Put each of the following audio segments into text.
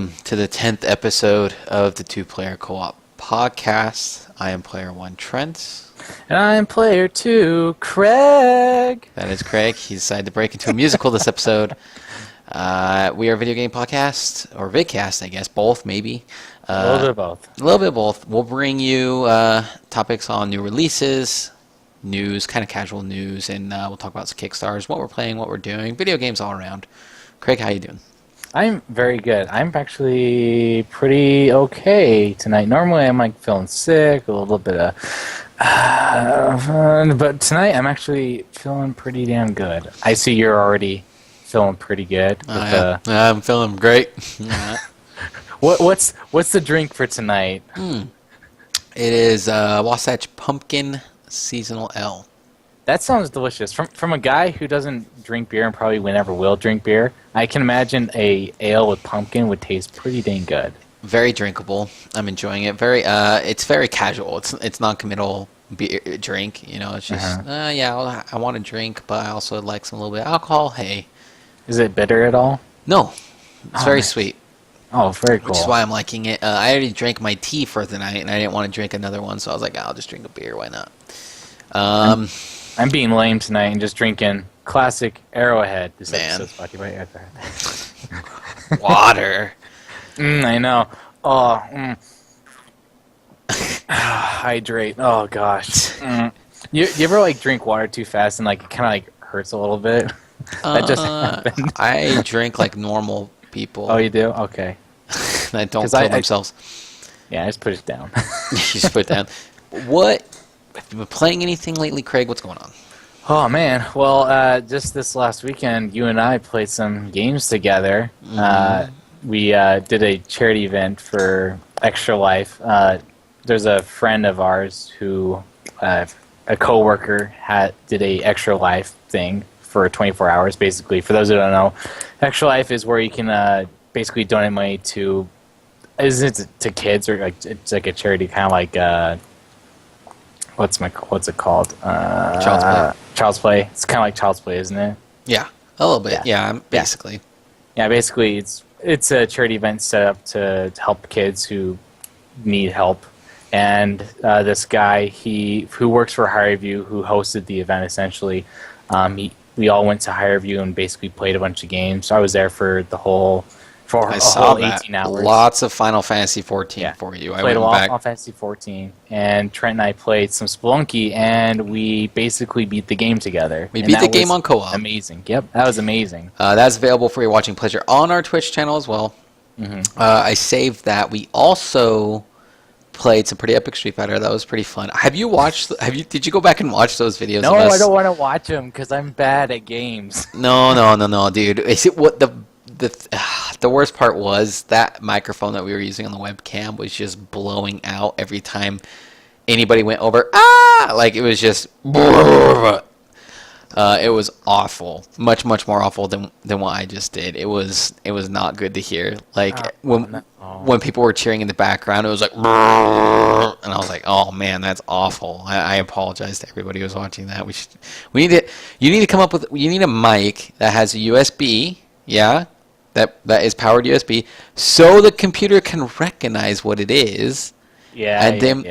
welcome to the 10th episode of the Two Player Co-op Podcast. I am Player 1, Trent. And I am Player 2, Craig. That is Craig. He decided to break into a musical this episode. We are a video game podcast, or vidcast, I guess. Both, maybe. A little bit of both. A little bit of both. We'll bring you topics on new releases, news, kind of casual news, and we'll talk about some Kickstarters, what we're playing, what we're doing, video games all around. Craig, how you doing? I'm very good. I'm actually pretty okay tonight. Normally I'm like feeling sick, a little bit of but tonight I'm actually feeling pretty damn good. I see you're already feeling pretty good. I'm feeling great. What's the drink for tonight? It is Wasatch Pumpkin Seasonal Ale. That sounds delicious. From a guy who doesn't drink beer and probably never will drink beer, I can imagine a ale with pumpkin would taste pretty dang good. Very drinkable. I'm enjoying it. It's very casual. It's non-committal beer drink. You know, it's just I want to drink, but I also like some little bit of alcohol. Hey, is it bitter at all? No, it's very sweet. Oh, very cool. Which is why I'm liking it. I already drank my tea for the night, and I didn't want to drink another one, so I was like, I'll just drink a beer. Why not? I'm being lame tonight and just drinking classic Arrowhead. This Man. episode's brought to you by Arrowhead. Water. I know. Hydrate. Oh gosh. You ever like drink water too fast and like it kind of like hurts a little bit? That just happened. I drink like normal people. Oh, you do? Okay. That don't kill themselves. Yeah, I just put it down. You just put it down. What? Have you been playing anything lately, Craig? What's going on? Oh man, well, just this last weekend, you and I played some games together. We did a charity event for Extra Life. There's a friend of ours who, a coworker, did a Extra Life thing for 24 hours. Basically, for those who don't know, Extra Life is where you can basically donate money to, isn't it to kids, or like it's like a charity, kind of like. What's it called? Child's Play. Child's Play. It's kind of like Child's Play, isn't it? Yeah, a little bit. Yeah, basically. Yeah, basically, it's a charity event set up to help kids who need help. And this guy, who works for HireView, who hosted the event essentially, we all went to HireView and basically played a bunch of games. So I was there for the whole. I saw 18 hours. Lots of Final Fantasy 14 for you. I played a lot of Final Fantasy 14, and Trent and I played some Spelunky, and we basically beat the game together. We beat the game on co-op. Amazing. Yep, that was amazing. That's available for your watching pleasure on our Twitch channel as well. I saved that. We also played some pretty epic Street Fighter. That was pretty fun. Have you watched? Did you go back and watch those videos? No, I don't want to watch them because I'm bad at games. No, dude. Is it what the worst part was that microphone that we were using on the webcam was just blowing out every time anybody went over. Like it was just. It was awful, much more awful than what I just did. It was not good to hear. Like when people were cheering in the background, it was like, and I was like, oh man, that's awful. I apologize to everybody who was watching that. You need to come up with. You need a mic that has a USB. Yeah. That is powered USB, so the computer can recognize what it is. And then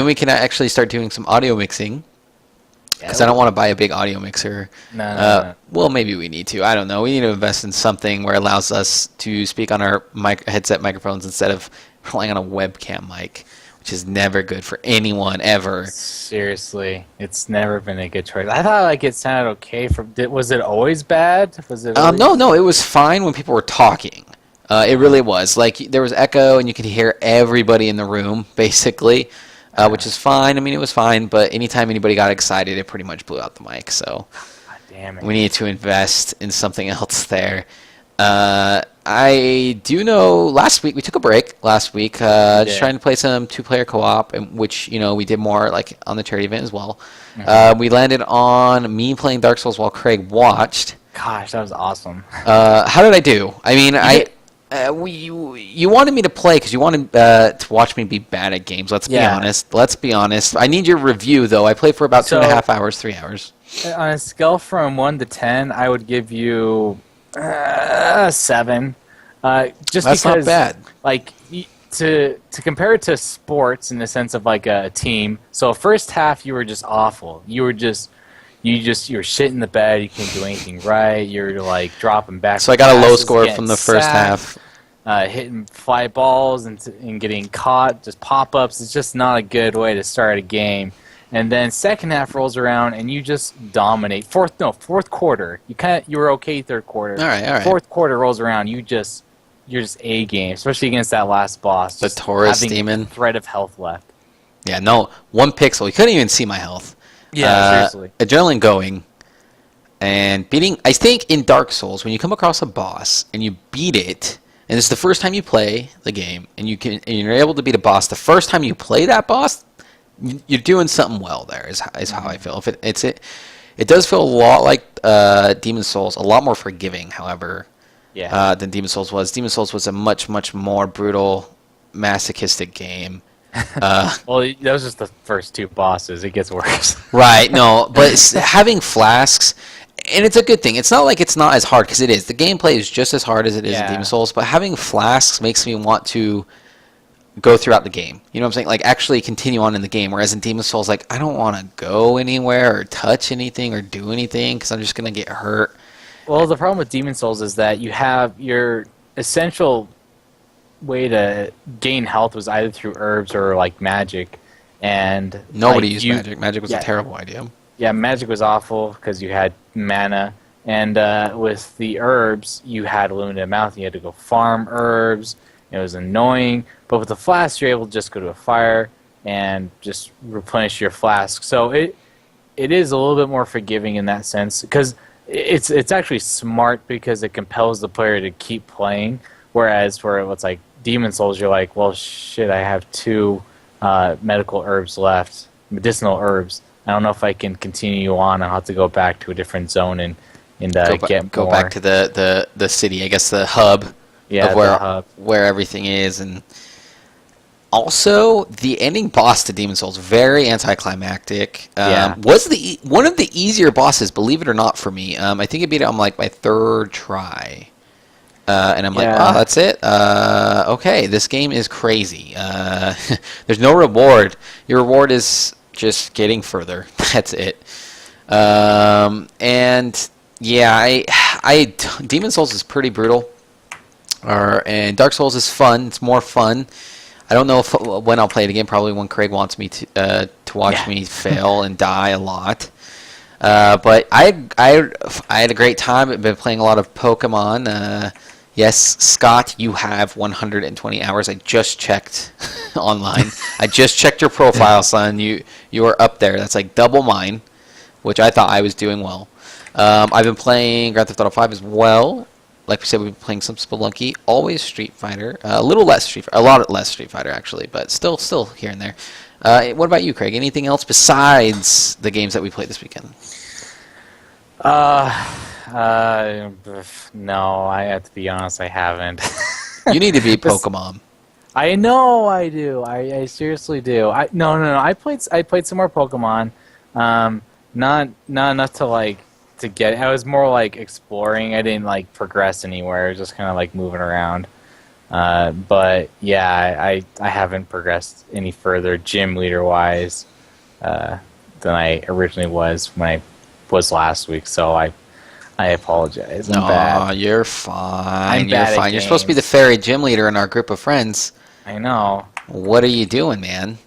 we can actually start doing some audio mixing. Because I don't want to buy a big audio mixer. No. Well, maybe we need to. I don't know. We need to invest in something where it allows us to speak on our headset microphones instead of relying on a webcam mic, which is never good for anyone ever. Seriously, it's never been a good choice. I thought like it sounded okay. Was it always bad? Was it? No, it was fine when people were talking. It really was. Like there was echo, and you could hear everybody in the room basically, which is fine. I mean, it was fine. But anytime anybody got excited, it pretty much blew out the mic. So, God damn it. We need to invest in something else there. I do know last week we took a break just trying to play some two-player co-op, which we did more like on the charity event as well. We landed on me playing Dark Souls while Craig watched. Gosh, that was awesome. How did I do? I mean, you wanted me to play because you wanted to watch me be bad at games. Let's be honest. I need your review though. I played for about 2.5 hours, 3 hours. On a scale from 1 to 10, I would give you 7. Just That's because, not bad. like, to compare it to sports in the sense of like a team. So first half you were just awful. You were shit in the bed. You couldn't do anything right. You're like dropping back. So I got a low score from the first half. Hitting fly balls and getting caught, just pop-ups. It's just not a good way to start a game. And then second half rolls around and you just dominate. Fourth quarter. You were okay third quarter. All right. Fourth quarter rolls around, you're just A game, especially against that last boss. The Taurus demon. A thread of health left. Yeah, no, 1 pixel. You couldn't even see my health. Yeah, seriously. Adrenaline going. And beating, I think in Dark Souls, when you come across a boss and you beat it, and it's the first time you play the game, and you're able to beat a boss, the first time you play that boss, you're doing something well there, is how I feel. It does feel a lot like Demon Souls, a lot more forgiving, however, than Demon Souls was. Demon Souls was a much, much more brutal, masochistic game. Well, that was just the first 2 bosses. It gets worse. Right, no, but having flasks, and it's a good thing. It's not like it's not as hard, because it is. The gameplay is just as hard as it is in Demon Souls, but having flasks makes me want to go throughout the game. You know what I'm saying? Like, actually continue on in the game, whereas in Demon Souls, like, I don't want to go anywhere or touch anything or do anything, because I'm just going to get hurt. Well, the problem with Demon Souls is that you have your essential way to gain health was either through herbs or, like, magic. And nobody used magic. Magic was a terrible idea. Yeah, magic was awful because you had mana, and with the herbs, you had a limited amount. You had to go farm herbs. It was annoying. But with the flask, you're able to just go to a fire and just replenish your flask. So it is a little bit more forgiving in that sense, because it's actually smart because it compels the player to keep playing. Whereas for what's like Demon Souls, you're like, well, shit, I have 2 medical herbs left, medicinal herbs. I don't know if I can continue on. I'll have to go back to a different zone and go back to the city, I guess, the hub of where everything is. And also, the ending boss to Demon Souls, very anticlimactic. Was one of the easier bosses, believe it or not, for me. I think I beat it on like my 3rd try. And I'm like, oh, that's it? Okay, this game is crazy. There's no reward. Your reward is just getting further. That's it. And yeah, Demon Souls is pretty brutal. And Dark Souls is fun. It's more fun. I don't know when I'll play it again. Probably when Craig wants me to watch me fail and die a lot. But I had a great time. I've been playing a lot of Pokemon. Yes, Scott, you have 120 hours. I just checked online. I just checked your profile, son. You are up there. That's like double mine, which I thought I was doing well. I've been playing Grand Theft Auto 5 as well. Like we said, we've been playing some Spelunky. Always Street Fighter. A lot less Street Fighter, actually, but still here and there. What about you, Craig? Anything else besides the games that we played this weekend? No, I have to be honest, I haven't. You need to beat Pokemon. I know I do. I seriously do. No. I played some more Pokemon. Not enough to get it. I was more like exploring. I didn't like progress anywhere. I was just kind of like moving around. But yeah, I haven't progressed any further gym leader wise than I originally was when I was last week. So I apologize. I'm bad. You're fine. I'm bad You're fine. at You're supposed to be the fairy gym leader in our group of friends. I know. What are you doing, man?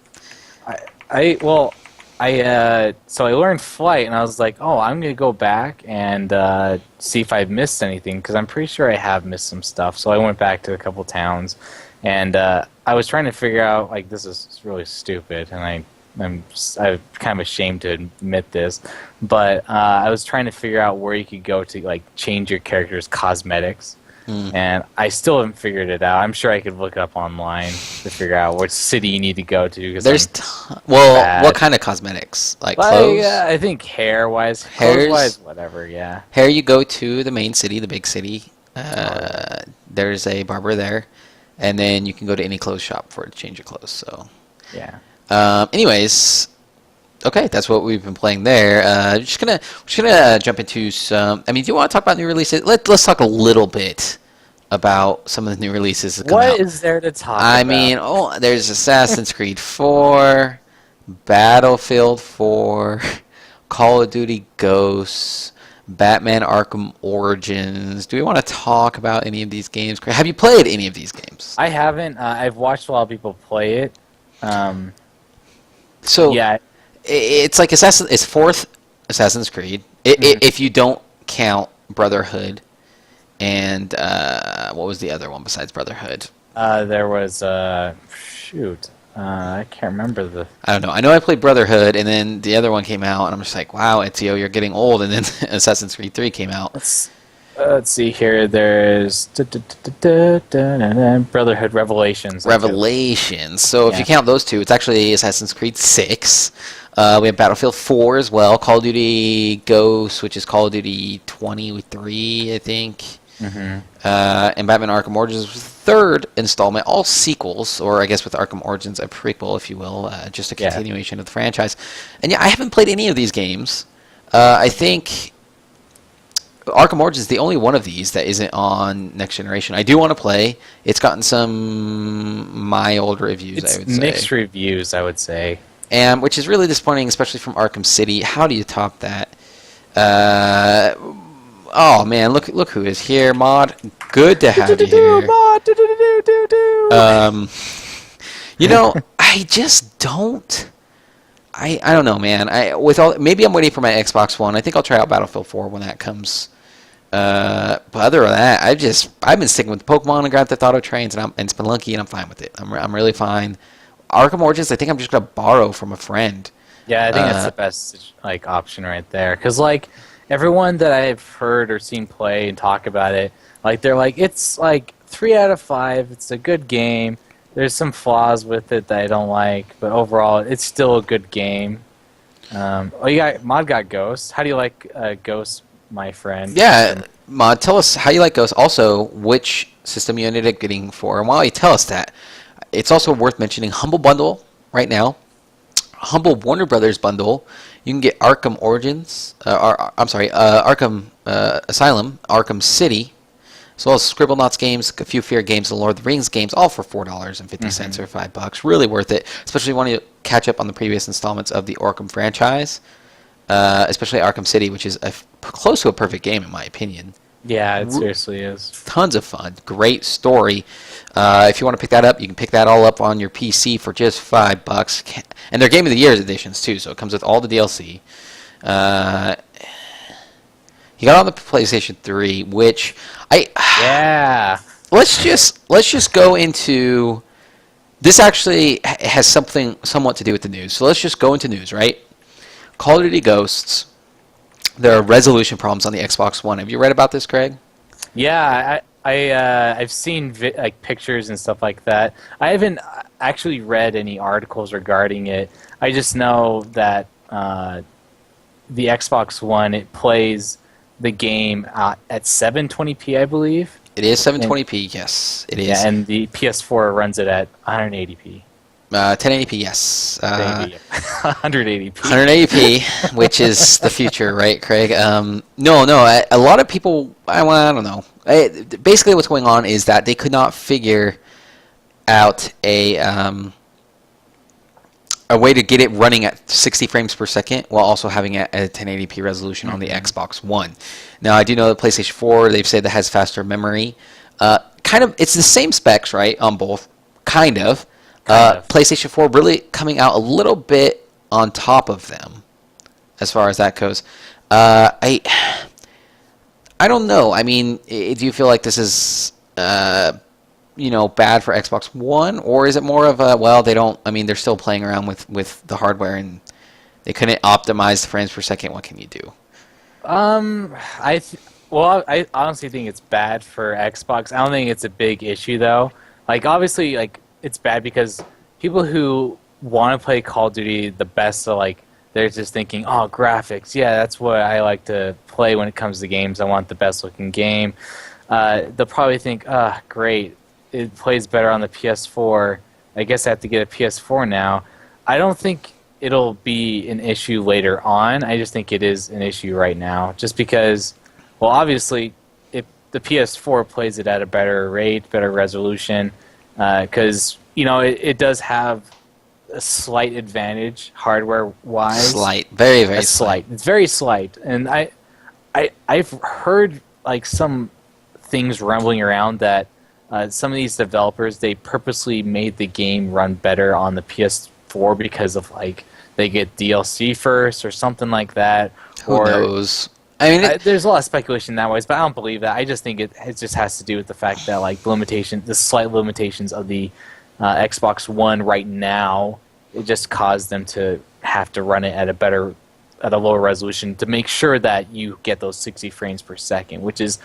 So I learned flight, and I was like, oh, I'm going to go back and see if I've missed anything, because I'm pretty sure I have missed some stuff. So I went back to a couple towns, and I was trying to figure out, like, this is really stupid, and I'm kind of ashamed to admit this, but I was trying to figure out where you could go to like change your character's cosmetics, and I still haven't figured it out. I'm sure I could look up online to figure out which city you need to go to. There's what kind of cosmetics? Like clothes? I think hair-wise, clothes-wise, whatever. Yeah. Hair, you go to the main city, the big city. There's a barber there, and then you can go to any clothes shop to change your clothes. So yeah. Anyways, okay, that's what we've been playing there. We're just gonna jump into some. I mean, do you want to talk about new releases? Let's talk a little bit about some of the new releases that come What out. is there to talk I about? mean, there's Assassin's Creed 4, Battlefield 4, Call of Duty Ghosts, Batman Arkham Origins. Do we want to talk about any of these games? Have you played any of these games? I haven't. I've watched a lot of people play it. So Yeah. it's like it's fourth Assassin's Creed. If you don't count Brotherhood and what was the other one besides Brotherhood? There was shoot. I can't remember the. I don't know. I know I played Brotherhood, and then the other one came out, and I'm just like, wow, Ezio, you're getting old. And then Assassin's Creed 3 came out. Let's see here. There's Brotherhood Revelations. Revelations. So if Yeah. you count those two, it's actually Assassin's Creed 6. We have Battlefield 4 as well. Call of Duty Ghosts, which is Call of Duty 23, I think. And Batman Arkham Origins was the third installment. All sequels, or I guess with Arkham Origins, a prequel, if you will, just a continuation of the franchise. And yeah, I haven't played any of these games. I think Arkham Origins is the only one of these that isn't on Next Generation. I do want to play. It's gotten some mild reviews, I would say. Mixed reviews, I would say. And which is really disappointing, especially from Arkham City. How do you top that? Oh man, look who is here, Mod. Good to have you here. You know, I just don't. I don't know, man. Maybe I'm waiting for my Xbox One. I think I'll try out Battlefield 4 when that comes. But other than that, I've been sticking with Pokemon and Grand Theft Auto trains, and Spelunky, and I'm fine with it. I'm really fine. Arkham Origins, I think I'm just gonna borrow from a friend. Yeah, I think that's the best option right there. Because everyone that I've heard or seen play and talk about it, they're like, it's 3 out of 5. It's a good game. There's some flaws with it that I don't like, but overall, it's still a good game. Mod got Ghost. How do you like Ghost, my friend? Yeah, Mod, tell us how you like Ghost. Also, which system you ended up getting for. And while you tell us that, it's also worth mentioning Humble Bundle right now. Humble Warner Brothers Bundle. You can get Arkham Origins. Arkham Asylum, Arkham City, as well as Scribblenauts games, a few Fear games, and Lord of the Rings games, all for $4.50 or $5. Really worth it, especially when you catch up on the previous installments of the Arkham franchise, especially Arkham City, which is close to a perfect game in my opinion. Yeah, it seriously is. Tons of fun, great story. If you want to pick that up, you can pick that all up on your PC for just $5. And they're Game of the Year editions too, so it comes with all the DLC. You got it on the PlayStation 3, which let's just go into this. Actually has something somewhat to do with the news, so let's just go into news, right? Call of Duty Ghosts. There are resolution problems on the Xbox One. Have you read about this, Craig? Yeah, I've seen pictures and stuff like that. I haven't actually read any articles regarding it. I just know that the Xbox One, it plays the game at 720p, I believe. It is 720p, yes, it is. Yeah, and the PS4 runs it at 180p. 1080p, yes. 180p. 180p, which is the future, right, Craig? No. A lot of people, I don't know. Basically, what's going on is that they could not figure out a way to get it running at 60 frames per second while also having a 1080p resolution on the Xbox One. Now, I do know that PlayStation 4, they've said that has faster memory. It's the same specs, right, on both, kind of. PlayStation 4 really coming out a little bit on top of them as far as that goes. I don't know. I mean, do you feel like this is bad for Xbox One, or is it more of they're still playing around with the hardware and they couldn't optimize the frames per second? What can you do? I honestly think it's bad for Xbox. I don't think it's a big issue though. Obviously, it's bad because people who want to play Call of Duty the best are they're just thinking, oh, graphics, yeah, that's what I like to play when it comes to games. I want the best looking game. They'll probably think, great, it plays better on the PS4. I guess I have to get a PS4 now. I don't think it'll be an issue later on. I just think it is an issue right now, just because, well, obviously, the PS4 plays it at a better rate, better resolution, because it does have a slight advantage hardware-wise. Slight, very, very slight. It's very slight, and I've heard like some things rumbling around that some of these developers, they purposely made the game run better on the PS4 because of like they get DLC first or something like that. Who knows? I mean, there's a lot of speculation that ways, but I don't believe that. I just think it just has to do with the fact that like the slight limitations of the Xbox One right now, it just caused them to have to run it at a lower resolution to make sure that you get those 60 frames per second, which is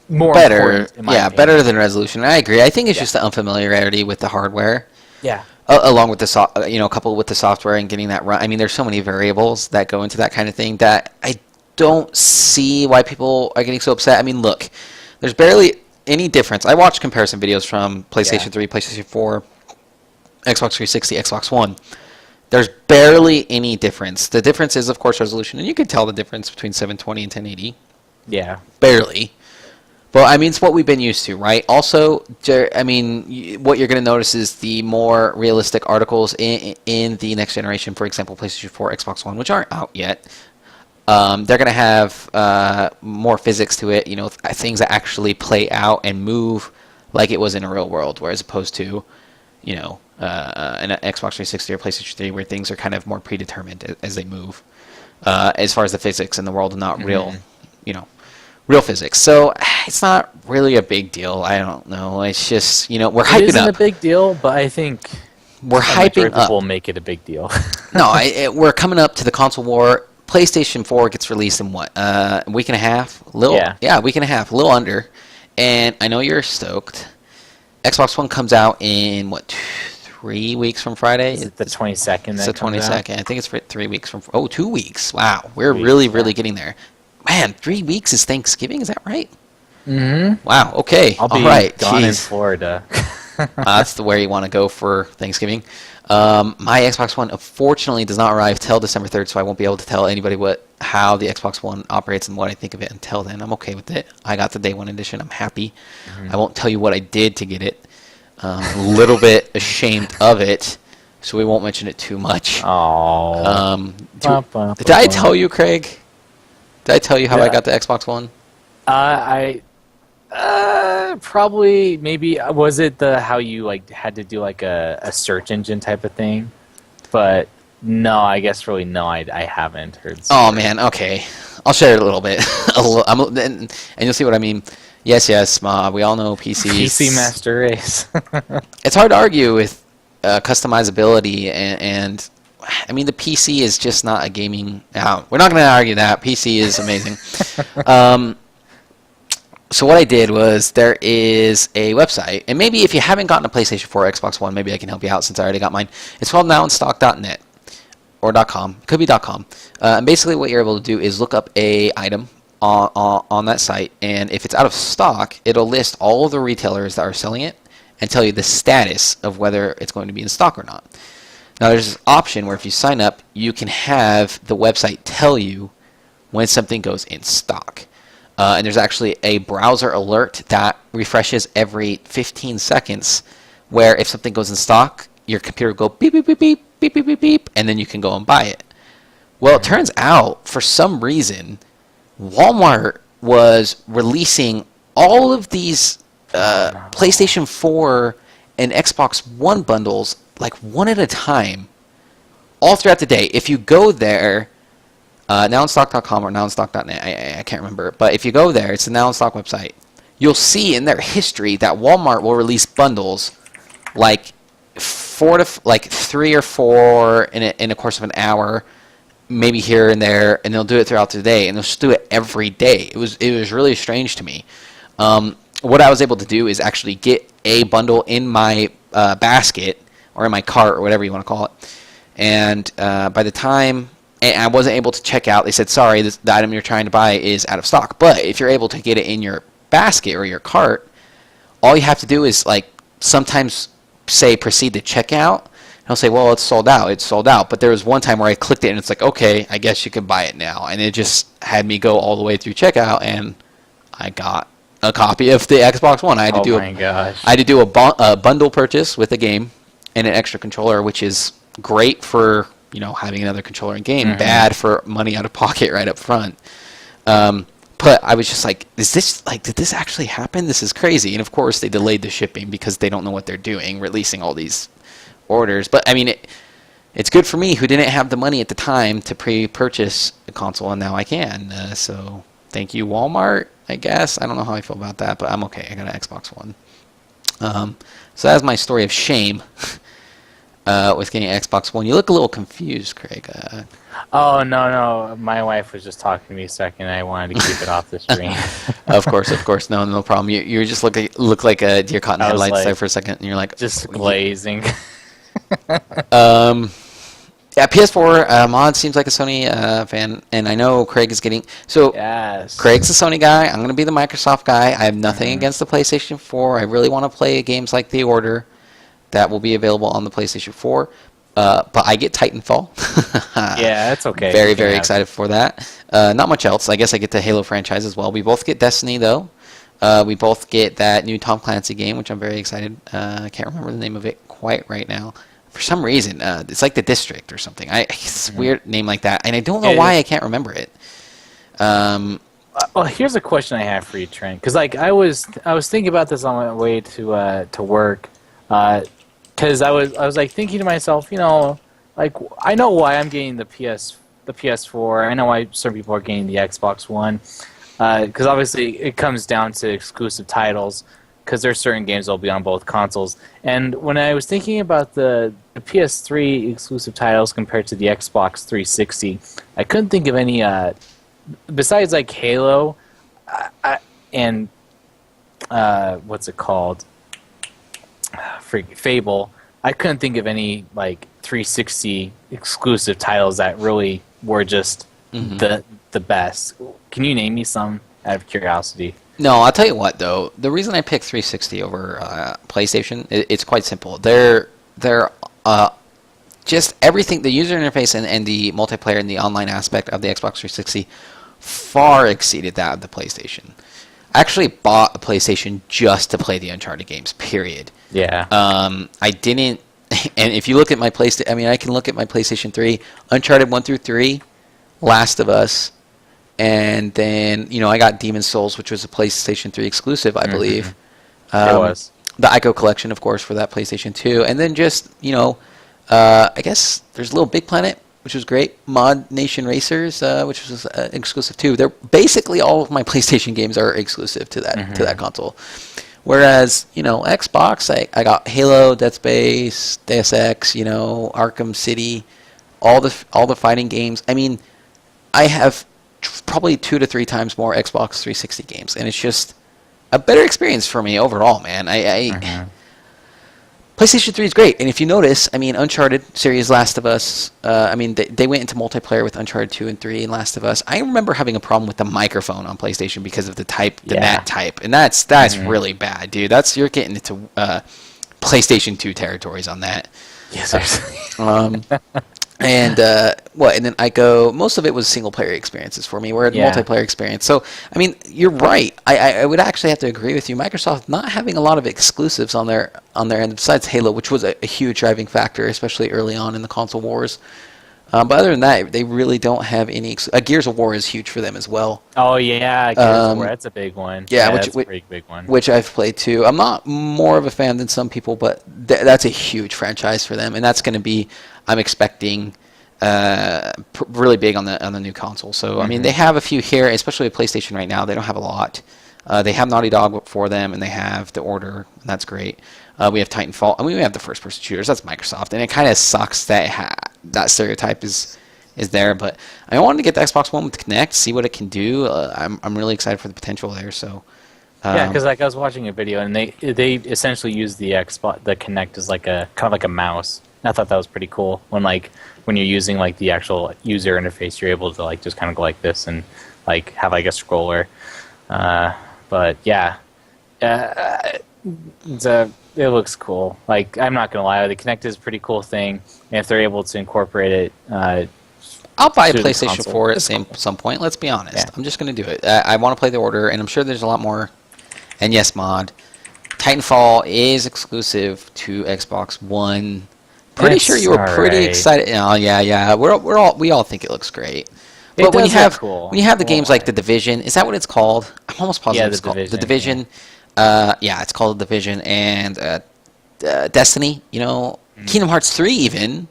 more important, in my opinion. Better than resolution. I agree. I think it's just the unfamiliarity with the hardware. Yeah. Along with coupled with the software and getting that run. I mean, there's so many variables that go into that kind of thing that I don't see why people are getting so upset. I mean, look, there's barely any difference. I watched comparison videos from PlayStation 3, PlayStation 4, Xbox 360, Xbox One. There's barely any difference. The difference is, of course, resolution, and you can tell the difference between 720 and 1080. Yeah. Barely. But, I mean, it's what we've been used to, right? Also, I mean, what you're going to notice is the more realistic articles in the next generation, for example, PlayStation 4, Xbox One, which aren't out yet. They're going to have more physics to it, things that actually play out and move like it was in a real world, whereas opposed to, an Xbox 360 or PlayStation 3 where things are kind of more predetermined as they move, as far as the physics in the world and not real physics. So it's not really a big deal. I don't know. It's just, we're hyping up. It isn't a big deal, but I think we're hyping up. People make it a big deal. No, we're coming up to the console war. PlayStation 4 gets released in what, a week and a half? A week and a half, a little under. And I know you're stoked. Xbox One comes out in, 3 weeks from Friday? Is it the 22nd? It's the 22nd. I think it's 3 weeks from... 2 weeks. Wow. We're really getting there. Man, 3 weeks is Thanksgiving. Is that right? Mm-hmm. Wow. Okay. I'll be gone in Florida. That's where you want to go for Thanksgiving. My Xbox One, unfortunately, does not arrive till December 3rd, so I won't be able to tell anybody how the Xbox One operates and what I think of it until then. I'm okay with it. I got the Day 1 edition. I'm happy. Mm-hmm. I won't tell you what I did to get it. A little bit ashamed of it, so we won't mention it too much. Oh. Did I tell you, Craig? Did I tell you how I got the Xbox One? I probably, maybe, was it how you had to do a search engine type of thing? But no, I guess really no, I haven't heard. Oh man, okay, I'll share it a little bit, and you'll see what I mean. Yes, we all know PCs. PC Master Race. It's hard to argue with customizability and I mean the PC is just not a gaming. We're not going to argue that PC is amazing. So what I did was there is a website, and maybe if you haven't gotten a PlayStation 4 or Xbox One, maybe I can help you out since I already got mine. It's called nowinstock.net or .com. It could be .com. And basically what you're able to do is look up a item on that site, and if it's out of stock, it'll list all of the retailers that are selling it and tell you the status of whether it's going to be in stock or not. Now there's this option where if you sign up, you can have the website tell you when something goes in stock. And there's actually a browser alert that refreshes every 15 seconds where if something goes in stock, your computer will go beep, beep, beep, beep, beep, beep, beep, beep, and then you can go and buy it. Well, it turns out, for some reason, Walmart was releasing all of these PlayStation 4 and Xbox One bundles like one at a time all throughout the day. If you go there, nowinstock.com or nowinstock.net, I can't remember, but if you go there, it's the Now in Stock website, you'll see in their history that Walmart will release bundles like 3 or 4 in a course of an hour, maybe here and there, and they'll do it throughout the day, and they'll just do it every day. It was really strange to me. What I was able to do is actually get a bundle in my basket or in my cart or whatever you want to call it, and by the time I wasn't able to check out, they said, sorry, the item you're trying to buy is out of stock. But if you're able to get it in your basket or your cart, all you have to do is sometimes say proceed to checkout. I'll say, well, it's sold out. But there was one time where I clicked it and it's like, okay, I guess you can buy it now. And it just had me go all the way through checkout, and I got a copy of the Xbox One. I had to do my gosh. I had to do a bundle purchase with a game and an extra controller, which is great for having another controller and game. Bad for money out of pocket right up front. But I was just like, did this actually happen? This is crazy. And of course, they delayed the shipping because they don't know what they're doing, releasing all these orders. But I mean, it's good for me who didn't have the money at the time to pre-purchase a console, and now I can. So thank you, Walmart, I guess. I don't know how I feel about that, but I'm okay. I got an Xbox One. So that's my story of shame with getting an Xbox One. You look a little confused, Craig. Oh, no. My wife was just talking to me a second. I wanted to keep it off the screen. Of course. No problem. You just look like a deer caught in headlights there for a second, and you're like... Just glazing. Yeah, PS4 mod seems like a Sony fan, and I know Craig is getting... So, yes. Craig's a Sony guy. I'm going to be the Microsoft guy. I have nothing against the PlayStation 4. I really want to play games like The Order that will be available on the PlayStation 4. But I get Titanfall. Yeah, that's okay. Very excited for that. Not much else. I guess I get the Halo franchise as well. We both get Destiny, though. We both get that new Tom Clancy game, which I'm very excited. I can't remember the name of it quite right now. For some reason, it's like The District or something. It's a weird name like that, and I don't know why I can't remember it. Well, here's a question I have for you, Trent. Because I was thinking about this on my way to work. Because I was like thinking to myself, I know why I'm getting the PS4. I know why certain people are getting the Xbox One. Because obviously it comes down to exclusive titles. Because there's certain games that'll be on both consoles. And when I was thinking about the PS3 exclusive titles compared to the Xbox 360, I couldn't think of any besides like Halo and what's it called? Fable. I couldn't think of any like 360 exclusive titles that really were just the best. Can you name me some out of curiosity? No, I'll tell you what though. The reason I picked 360 over PlayStation, it's quite simple. They're just everything. The user interface and the multiplayer and the online aspect of the Xbox 360 far exceeded that of the PlayStation. I actually bought a PlayStation just to play the Uncharted games. Period. Yeah. I didn't. And if you look at my PlayStation, I mean, I can look at my PlayStation 3, Uncharted 1 through 3, Last of Us. And then, I got Demon's Souls, which was a PlayStation 3 exclusive, I believe. It was. The Ico Collection, of course, for that PlayStation 2. And then just, I guess there's Little Big Planet, which was great. Mod Nation Racers, which was exclusive too. They're basically all of my PlayStation games are exclusive to that console. Whereas, Xbox, I got Halo, Dead Space, Deus Ex, Arkham City, all the fighting games. I mean, I have probably 2 to 3 times more Xbox 360 games, and it's just a better experience for me overall, man. PlayStation 3 is great, and if you notice, I mean, Uncharted series, Last of Us, they went into multiplayer with Uncharted 2 and 3 and Last of Us. I remember having a problem with the microphone on PlayStation because of the NAT type, and that's really bad, dude. You're getting into PlayStation 2 territories on that. Yes, And then most of it was single player experiences for me. We're a multiplayer experience. So, I mean, you're right. I would actually have to agree with you. Microsoft not having a lot of exclusives on their end besides Halo, which was a huge driving factor, especially early on in the console wars. But other than that, they really don't have any. Gears of War is huge for them as well. Oh yeah, Gears of War, that's a big one. Yeah, that's a pretty big one. Which I've played too. I'm not more of a fan than some people, but that's a huge franchise for them, and that's going to be, I'm expecting, really big on the new console. So I mean, they have a few here, especially with PlayStation right now. They don't have a lot. They have Naughty Dog for them, and they have The Order, and that's great. We have Titanfall. I mean, we have the first-person shooters. That's Microsoft, and it kind of sucks that that stereotype is there. But I wanted to get the Xbox One with Kinect, see what it can do. I'm really excited for the potential there. So yeah, because I was watching a video, and they essentially use the Kinect as like a kind of like a mouse. And I thought that was pretty cool. When you're using like the actual user interface, you're able to like just kind of go like this and like have like a scroller. But yeah, it looks cool. Like, I'm not gonna lie, the Kinect is a pretty cool thing, and if they're able to incorporate it, I'll buy a PlayStation 4 at some point. Let's be honest. Yeah. I'm just gonna do it. I want to play The Order, and I'm sure there's a lot more And yes, mod. Titanfall is exclusive to Xbox One. Pretty sure you were pretty excited. Oh yeah. We all think it looks great. But when you have the games like The Division, is that what it's called? I'm almost positive it's called The Division. Yeah, it's called The Division, and Destiny. Kingdom Hearts 3 even.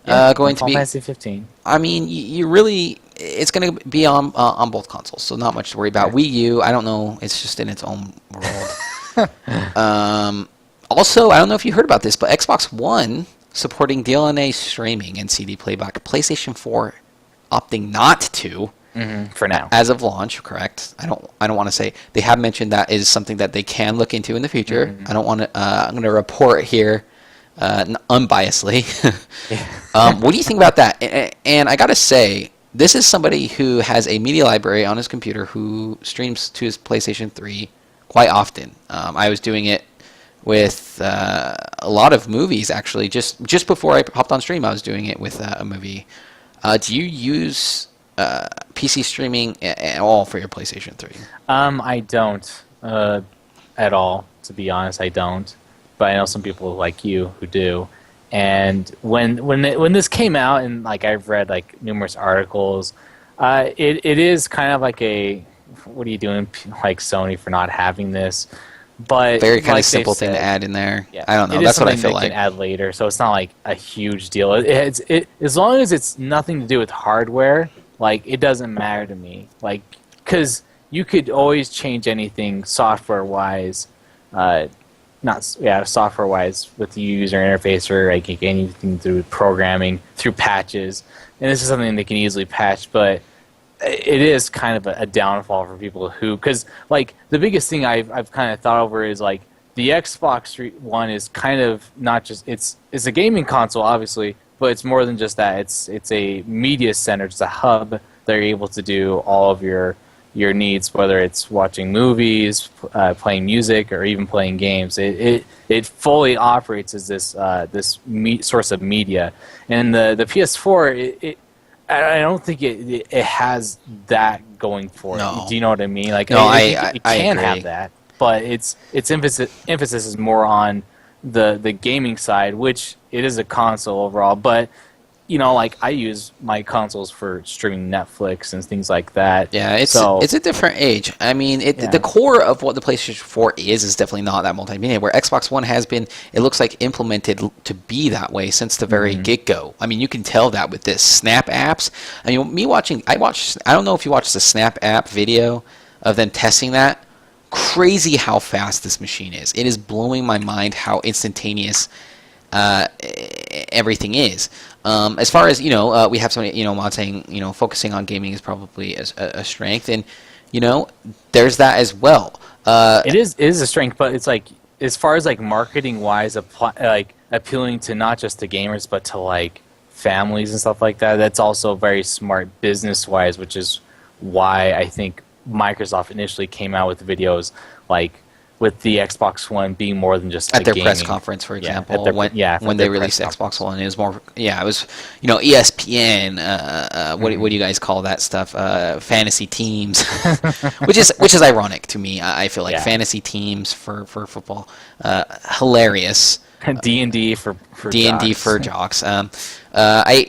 Going to be Final Fantasy 15. I mean, you really, it's going to be on both consoles, so not much to worry about. Wii U, I don't know, it's just in its own world. Also, I don't know if you heard about this, but Xbox One supporting DLNA streaming and CD playback. PlayStation 4 opting not to. For now, as of launch, correct? I don't want to say they have mentioned that is something that they can look into in the future. I don't want to. I'm going to report here. Unbiasedly. What do you think about that? And I gotta say, this is somebody who has a media library on his computer who streams to his PlayStation 3 quite often. I was doing it with a lot of movies, actually. Just before I hopped on stream, I was doing it with a movie. Do you use PC streaming at all for your PlayStation 3? I don't at all, to be honest. I don't. But I know some people like you who do. And when this came out, and like I've read like numerous articles, it is kind of like a, what are you doing, like Sony, for not having this? But very kind of simple thing to add in there. Yeah, I don't know. That's what I feel like. Can add later, so it's not like a huge deal. It as long as it's nothing to do with hardware, like it doesn't matter to me. Like, because you could always change anything software wise. Software wise with the user interface, or like anything through programming, through patches, and this is something they can easily patch. But it is kind of a downfall for people who, because like the biggest thing I've kind of thought over is like the Xbox One is kind of not just it's a gaming console, obviously, but it's more than just that. It's a media center, it's a hub that you're able to do all of your needs, whether it's watching movies, playing music, or even playing games. It fully operates as this source of media. And the PS4, I don't think it has that going for it. Do you know what I mean? Like, no, it can agree. have that, but its emphasis is more on the gaming side, which it is a console overall, but like I use my consoles for streaming Netflix and things like that. Yeah, it's a different age. I mean, the core of what the PlayStation 4 is definitely not that multimedia, where Xbox One has been, it looks like, implemented to be that way since the very get-go. I mean, you can tell that with this Snap apps. I mean, I don't know if you watched the Snap app video of them testing that. Crazy how fast this machine is. It is blowing my mind how instantaneous everything is. As far as, we have somebody, Mod saying, focusing on gaming is probably a strength, and, there's that as well. It is a strength, but it's like, as far as like marketing wise, like appealing to not just the gamers, but to like families and stuff like that, that's also very smart business wise, which is why I think Microsoft initially came out with videos like with the Xbox One being more than just at their gaming. Press conference, for example, when they released Xbox One, it was more. Yeah, it was ESPN. What do you guys call that stuff? Fantasy teams, which is ironic to me. I feel like fantasy teams for football, hilarious. D&D for D&D jocks. for jocks. I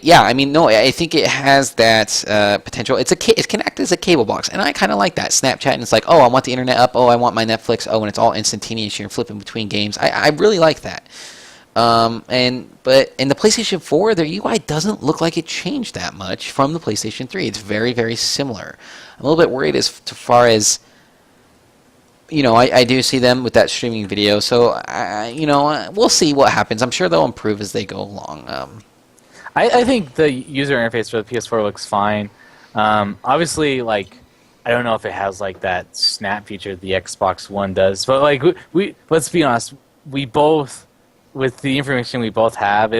think it has that potential. It can act as a cable box, and I kind of like that. Snapchat, and it's like, oh, I want the internet up. Oh, I want my Netflix. Oh, and it's all instantaneous. You're flipping between games. I really like that. But in the PlayStation 4, their UI doesn't look like it changed that much from the PlayStation 3. It's very, very similar. I'm a little bit worried as far as. I do see them with that streaming video, so we'll see what happens. I'm sure they'll improve as they go along. I think the user interface for the PS4 looks fine. Obviously, like, I don't know if it has like that snap feature the Xbox One does, but like we let's be honest, we both, with the information we both have,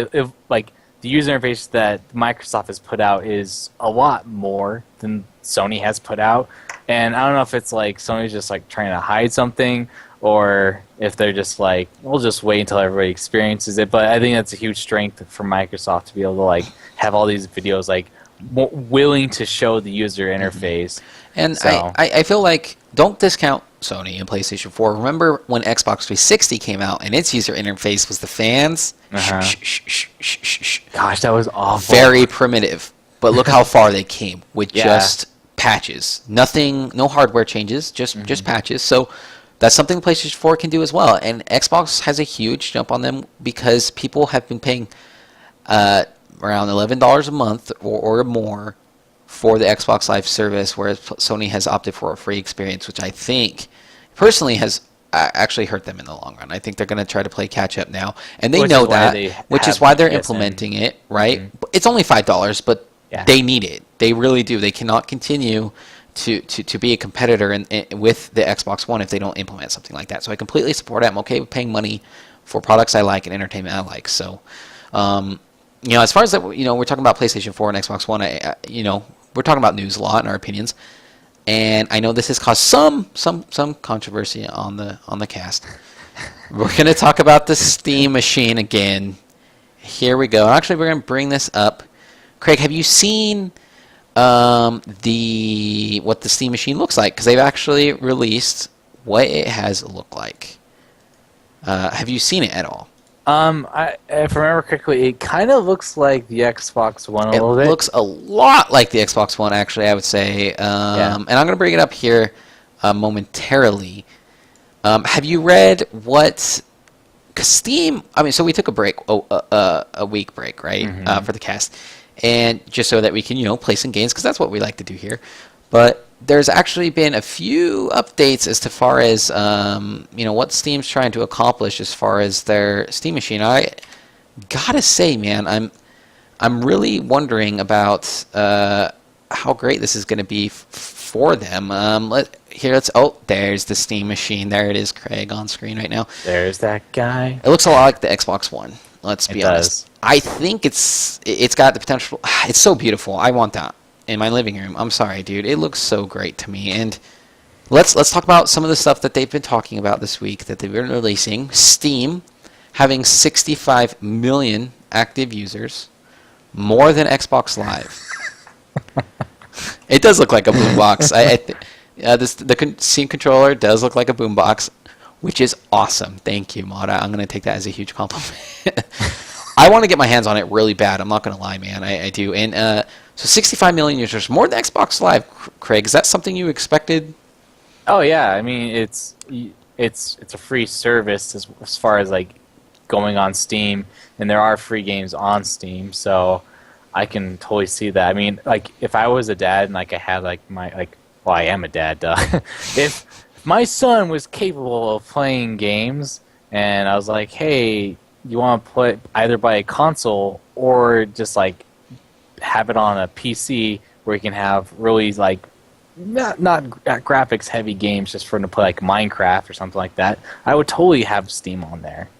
like the user interface that Microsoft has put out is a lot more than Sony has put out. And I don't know if it's like Sony's just like trying to hide something, or if they're just like, we'll just wait until everybody experiences it. But I think that's a huge strength for Microsoft to be able to like have all these videos like willing to show the user interface. And so. I feel like, don't discount Sony and PlayStation 4. Remember when Xbox 360 came out and its user interface was the fans? Gosh, that was awful. Very primitive. But look how far they came with just patches. Nothing, no hardware changes, just patches. So that's something PlayStation 4 can do as well. And Xbox has a huge jump on them because people have been paying around $11 a month or more for the Xbox Live service, whereas Sony has opted for a free experience, which I think personally has actually hurt them in the long run. I think they're going to try to play catch up now, and they know that, which is why they're implementing it, right? It's only $5, but they need it. They really do. They cannot continue to be a competitor with the Xbox One if they don't implement something like that. So I completely support it. I'm okay with paying money for products I like and entertainment I like. So, as far as that, we're talking about PlayStation 4 and Xbox One. We're talking about news a lot and our opinions, and I know this has caused some controversy on the cast. We're going to talk about the Steam machine again. Here we go. Actually, we're going to bring this up. Craig, have you seen what the Steam machine looks like? Because they've actually released what it has looked like. Have you seen it at all? If I remember correctly, it kind of looks like the Xbox One a little bit. It looks a lot like the Xbox One, actually, I would say. And I'm going to bring it up here momentarily. Have you read what... Because Steam... so we took a break, a week break, right, for the cast. And just so that we can, play some games, because that's what we like to do here. But there's actually been a few updates as to far as what Steam's trying to accomplish as far as their Steam machine. I gotta say, man, I'm really wondering about how great this is going to be for them. There's the Steam machine. There it is, Craig, on screen right now. There's that guy. It looks a lot like the Xbox One. Let's be honest. I think it's got the potential. It's so beautiful. I want that in my living room. I'm sorry, dude. It looks so great to me. And let's talk about some of the stuff that they've been talking about this week that they've been releasing. Steam having 65 million active users, more than Xbox Live. It does look like a boombox. The Steam controller does look like a boombox, which is awesome. Thank you, Mata. I'm going to take that as a huge compliment. I want to get my hands on it really bad. I'm not going to lie, man. I do. And so 65 million users, more than Xbox Live, Craig. Is that something you expected? Oh, yeah. I mean, it's a free service as far as, like, going on Steam. And there are free games on Steam, so I can totally see that. I mean, like, if I was a dad and, like, I had, like, I am a dad, duh. If my son was capable of playing games and I was like, hey, you want to play either buy a console or just like have it on a PC where you can have really like not graphics heavy games just for him to play like Minecraft or something like that, I would totally have Steam on there.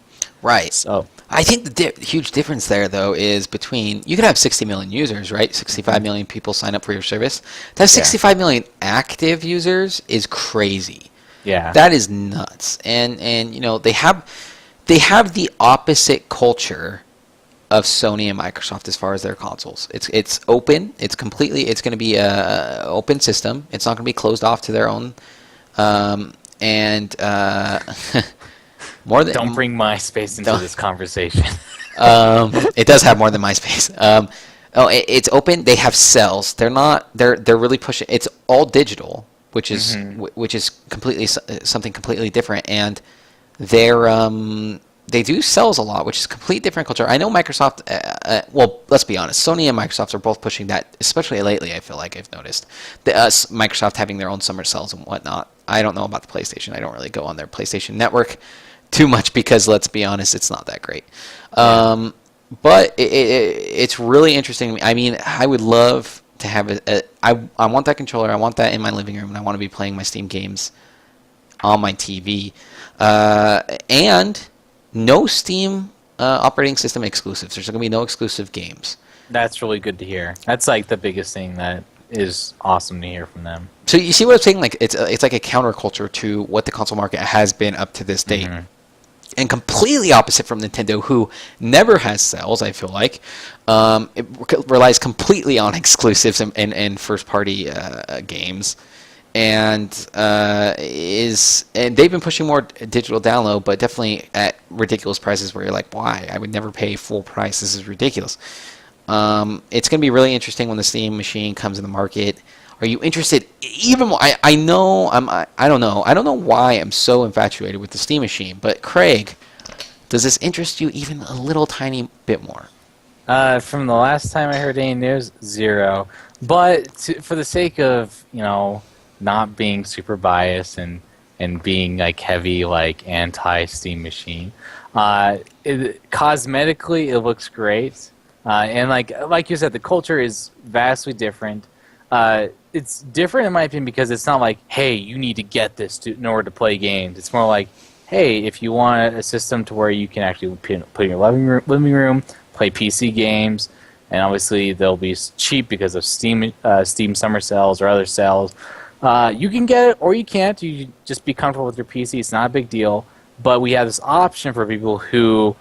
Right. So I think the huge difference there, though, is between you could have 60 million users, right? 65 million people sign up for your service. To have 65 million active users is crazy. Yeah. That is nuts. And they have the opposite culture of Sony and Microsoft as far as their consoles. It's open. It's going to be a open system. It's not going to be closed off to their own. Don't bring MySpace into this conversation. It does have more than MySpace. It's open. They have cells. They're really pushing. It's all digital, which is completely something completely different. And they do cells a lot, which is a completely different culture. I know Microsoft. Well, let's be honest. Sony and Microsoft are both pushing that, especially lately. I feel like I've noticed Microsoft having their own summer cells and whatnot. I don't know about the PlayStation. I don't really go on their PlayStation network too much because, let's be honest, it's not that great. But it's really interesting. I mean, I would love to have I want that controller. I want that in my living room, and I want to be playing my Steam games on my TV. And no Steam operating system exclusives. There's going to be no exclusive games. That's really good to hear. That's like the biggest thing that is awesome to hear from them. So you see what I'm saying? Like it's like a counterculture to what the console market has been up to this date. And completely opposite from Nintendo, who never has sales, I feel like. It relies completely on exclusives and first-party games. and they've been pushing more digital download, but definitely at ridiculous prices where you're like, why? I would never pay full price. This is ridiculous. It's going to be really interesting when the Steam machine comes in the market. Are you interested? Even more, I know I don't know. I don't know why I'm so infatuated with the Steam machine. But Craig, does this interest you even a little tiny bit more? From the last time I heard any news, zero. But for the sake of not being super biased and being like heavy like anti Steam machine, cosmetically it looks great, and like you said, the culture is vastly different. It's different in my opinion because it's not like, hey, you need to get this in order to play games. It's more like, hey, if you want a system to where you can actually put in your living room, play PC games, and obviously they'll be cheap because of Steam summer sales or other sales. You can get it or you can't. You just be comfortable with your PC. It's not a big deal. But we have this option for people who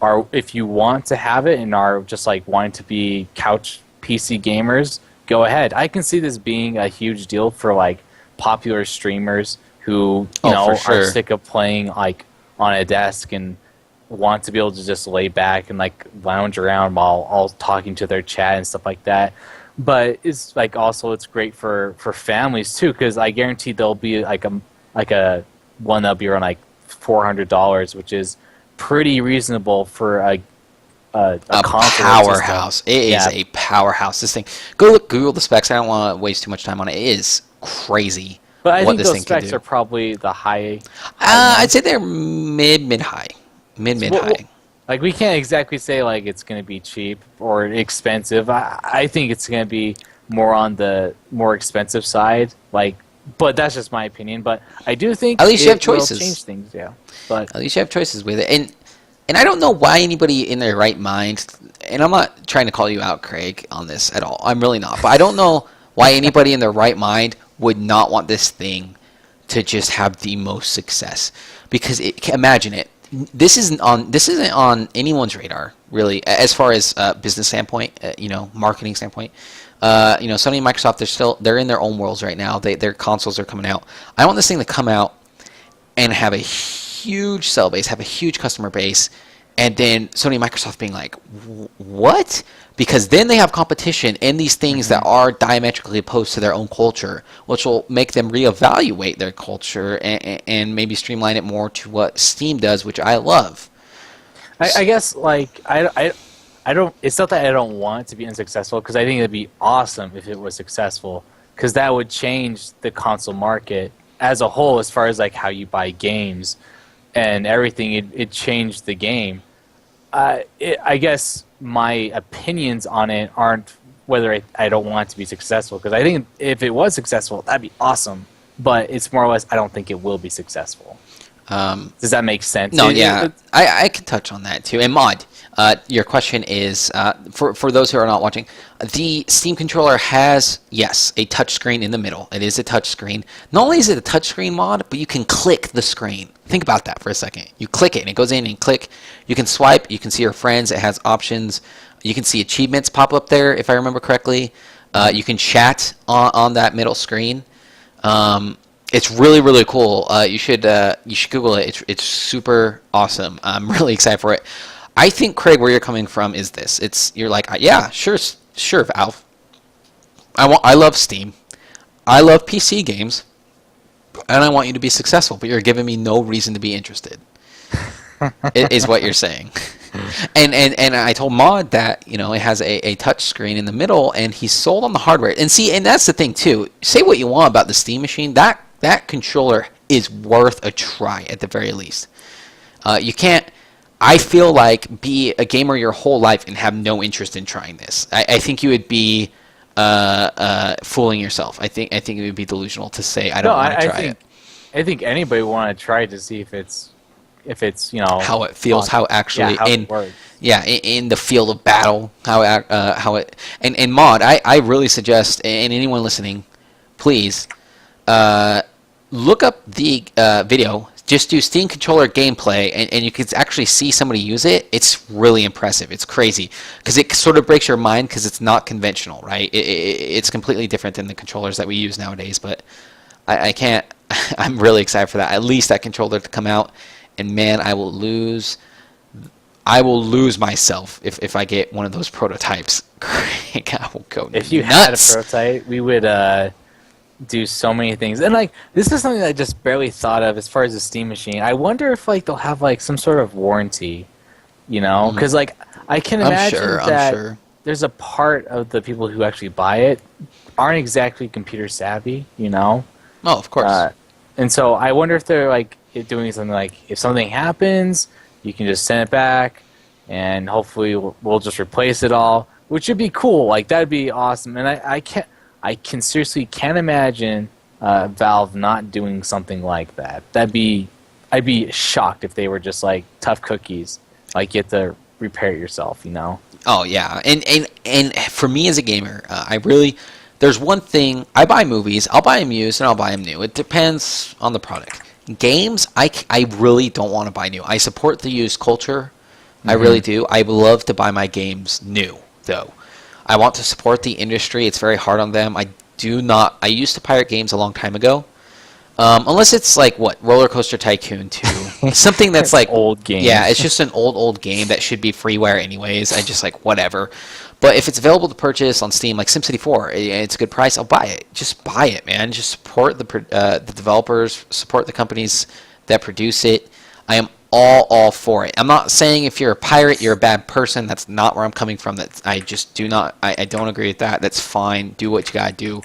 are, if you want to have it and are just like wanting to be couch PC gamers, go ahead. I can see this being a huge deal for like popular streamers who are sick of playing like on a desk and want to be able to just lay back and like lounge around while all talking to their chat and stuff like that. But it's like also it's great for families too, because I guarantee there'll be like a one that'll be around like $400, which is pretty reasonable for a powerhouse. It is a powerhouse. This thing. Google the specs. I don't want to waste too much time on it. It is crazy. But I think those specs are probably the high. I'd say they're mid-high. Mid-high. Like we can't exactly say like it's going to be cheap or expensive. I think it's going to be more on the more expensive side. But that's just my opinion. But I do think at least you have choices. Will change things, yeah. But at least you have choices with it, and I don't know why anybody in their right mind. And I'm not trying to call you out, Craig, on this at all. I'm really not. But I don't know why anybody in their right mind would not want this thing to just have the most success. Because imagine it. This isn't on anyone's radar really, as far as business standpoint, marketing standpoint. Sony and Microsoft, they're in their own worlds right now. Their consoles are coming out. I want this thing to come out and have a huge sell base, have a huge customer base, and then Sony and Microsoft being like, what? Because then they have competition in these things that are diametrically opposed to their own culture, which will make them reevaluate their culture and maybe streamline it more to what Steam does, which I love. I guess I don't. It's not that I don't want it to be unsuccessful, because I think it'd be awesome if it was successful, because that would change the console market as a whole, as far as like how you buy games and everything. It changed the game. I guess my opinions on it aren't whether I don't want it to be successful, because I think if it was successful, that'd be awesome. But it's more or less I don't think it will be successful. Does that make sense? No, yeah, I could touch on that too. And Mod, your question is for those who are not watching, the Steam controller has, yes, a touch screen in the middle. It is a touch screen. Not only is it a touch screen, Mod, but you can click the screen. Think about that for a second. You click it and it goes in and click. You can swipe. You can see your friends. It has options. You can see achievements pop up there, if I remember correctly. You can chat on that middle screen. It's really, really cool. You should Google it. It's super awesome. I'm really excited for it. I think, Craig, where you're coming from is this. You're like, yeah, sure, Valve. I love Steam. I love PC games, and I want you to be successful. But you're giving me no reason to be interested. Is what you're saying. And I told Maud that it has a touch screen in the middle, and he's sold on the hardware. And that's the thing too. Say what you want about the Steam machine. That controller is worth a try at the very least. You can't, I feel like, be a gamer your whole life and have no interest in trying this. I think you would be fooling yourself. I think it would be delusional to say I don't want to try it. I think anybody would want to try to see if it's how it feels, how actually it works. Yeah, in the field of battle, how it and Mod, I really suggest, and anyone listening, please look up the video. Just do Steam controller gameplay, and you can actually see somebody use it. It's really impressive. It's crazy because it sort of breaks your mind because it's not conventional, right? It's completely different than the controllers that we use nowadays. But I can't. I'm really excited for that. At least that controller to come out, and man, I will lose myself if I get one of those prototypes. Craig, I will go If you nuts. had a prototype, we would do so many things. And like, this is something that I just barely thought of as far as the Steam machine. I wonder if like they'll have like some sort of warranty, you know? Because like I can imagine that there's a part of the people who actually buy it aren't exactly computer savvy, you know? Oh, of course. And so I wonder if they're like doing something like, if something happens, you can just send it back, and hopefully we'll just replace it all, which would be cool. Like, that'd be awesome. And I can seriously can't imagine Valve not doing something like that. I'd be shocked if they were just like tough cookies, like you have to repair it yourself, you know? Oh yeah, and for me as a gamer, there's one thing. I buy movies, I'll buy them used and I'll buy them new. It depends on the product. Games, I really don't want to buy new. I support the used culture. I really do. I love to buy my games new, though. I want to support the industry. It's very hard on them. I used to pirate games a long time ago. Unless it's like, Roller Coaster Tycoon 2. Something that's like... old game. Yeah, it's just an old game that should be freeware anyways. I just like, whatever. But if it's available to purchase on Steam, like SimCity 4, it's a good price, I'll buy it. Just buy it, man. Just support the developers, support the companies that produce it. I am all for it. I'm not saying if you're a pirate, you're a bad person. That's not where I'm coming from. I just do not... I don't agree with that. That's fine. Do what you gotta do.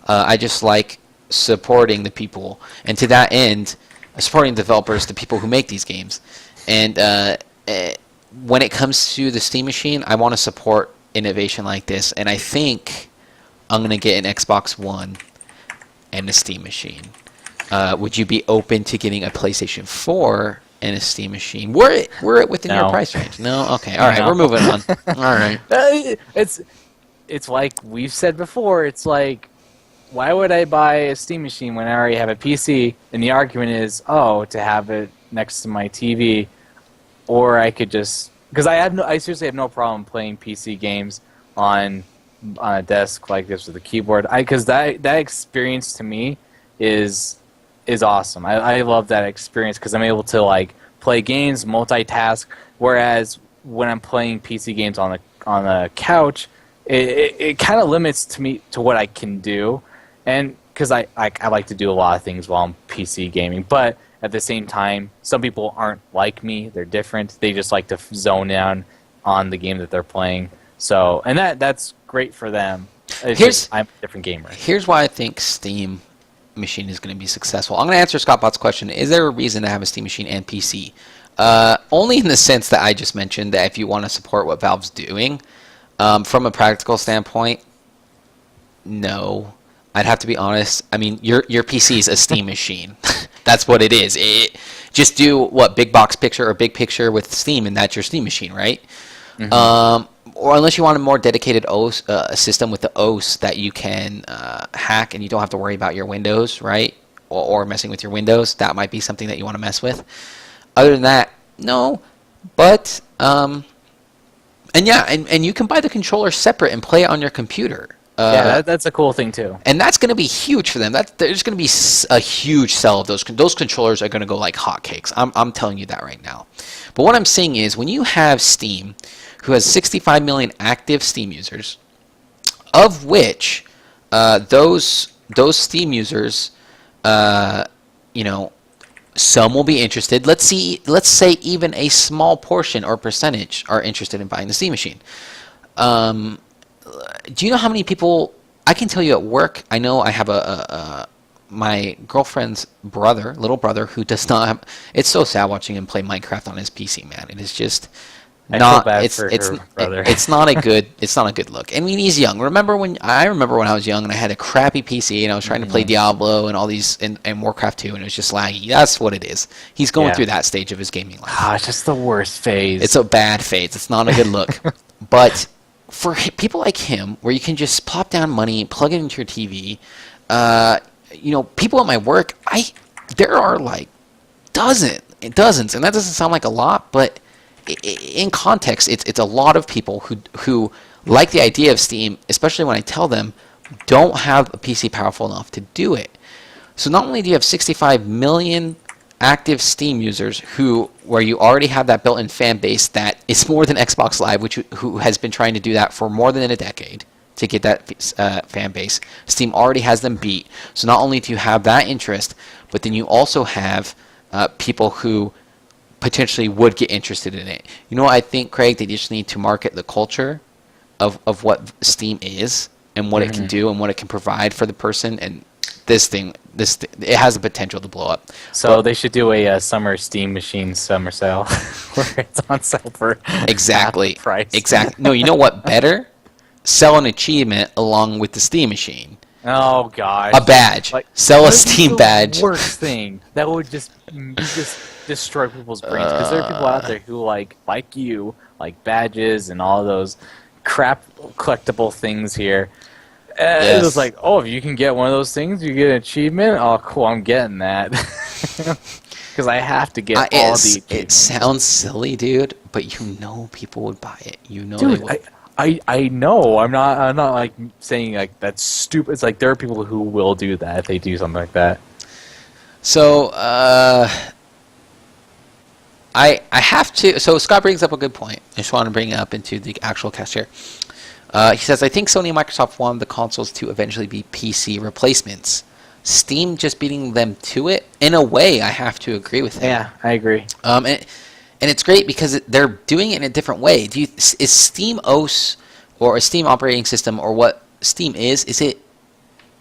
I just like supporting the people, and to that end, supporting developers, the people who make these games. And when it comes to the Steam machine, I want to support innovation like this, and I think I'm going to get an Xbox One and a Steam machine. Would you be open to getting a PlayStation 4 and a Steam machine? Were it within your price range? No? Okay, alright, we're moving on. Alright. It's like we've said before, it's like, why would I buy a Steam machine when I already have a PC? And the argument is, to have it next to my TV, or I could just, because I seriously have no problem playing PC games on a desk like this with a keyboard. Because that experience to me is awesome. I love that experience because I'm able to like play games, multitask. Whereas when I'm playing PC games on the couch, it kind of limits to what I can do. And because I like to do a lot of things while I'm PC gaming, but at the same time, some people aren't like me. They're different. They just like to zone in on the game that they're playing. So, and that's great for them. I'm a different gamer. Here's why I think Steam machine is going to be successful. I'm going to answer Scott Bot's question. Is there a reason to have a Steam machine and PC? Only in the sense that I just mentioned, that if you want to support what Valve's doing, from a practical standpoint, no. I'd have to be honest. I mean, your PC is a Steam machine. That's what it is. Just do big box picture or big picture with Steam, and that's your Steam machine, right? Or unless you want a more dedicated OS system with the OS that you can hack, and you don't have to worry about your Windows, right? Or messing with your Windows. That might be something that you want to mess with. Other than that, no. But and you can buy the controller separate and play it on your computer. That's a cool thing too. And that's going to be huge for them. There's going to be a huge sell of those. Those controllers are going to go like hotcakes. I'm telling you that right now. But what I'm saying is, when you have Steam, who has 65 million active Steam users, of which those Steam users, some will be interested. Let's say even a small portion or percentage are interested in buying the Steam machine. Do you know how many people? I can tell you at work. I know I have my girlfriend's little brother, who does not have. It's so sad watching him play Minecraft on his PC, man. It is just not. Brother. It's not a good. It's not a good look. I mean, he's young. I remember when I was young and I had a crappy PC and I was trying to play Diablo and all these and Warcraft 2, and it was just laggy. That's what it is. He's going through that stage of his gaming life. It's just the worst phase. It's a bad phase. It's not a good look. But for people like him, where you can just plop down money, plug it into your TV, people at my work, there are like dozens, and that doesn't sound like a lot, but in context, it's a lot of people who like the idea of Steam, especially when I tell them don't have a PC powerful enough to do it. So not only do you have 65 million active Steam users where you already have that built-in fan base that is more than Xbox Live, who has been trying to do that for more than a decade to get that fan base. Steam already has them beat. So not only do you have that interest, but then you also have people who potentially would get interested in it. You know what I think, Craig? They just need to market the culture of what Steam is and what it can do and what it can provide for the person. And this thing, it has the potential to blow up. So they should do a summer Steam Machine summer sale where it's on sale for exactly half the price. Exactly. No, you know what? Better sell an achievement along with the Steam Machine. Oh gosh. A badge. Like, sell a Steam badge. Worst thing that would just destroy people's brains, because there are people out there who like you like badges and all those crap collectible things here. It was like, oh, if you can get one of those things, you get an achievement. Oh, cool, I'm getting that. Because I have to get all the achievements. It sounds silly, dude, but you know people would buy it. You know dude, they would. I know. I'm not like saying like that's stupid. It's like there are people who will do that if they do something like that. So I have to. So Scott brings up a good point. I just want to bring it up into the actual cast here. He says, I think Sony and Microsoft want the consoles to eventually be PC replacements. Steam just beating them to it. In a way, I have to agree with him. Yeah, I agree. And it's great because they're doing it in a different way. Is Steam OS or a Steam operating system or what Steam is it,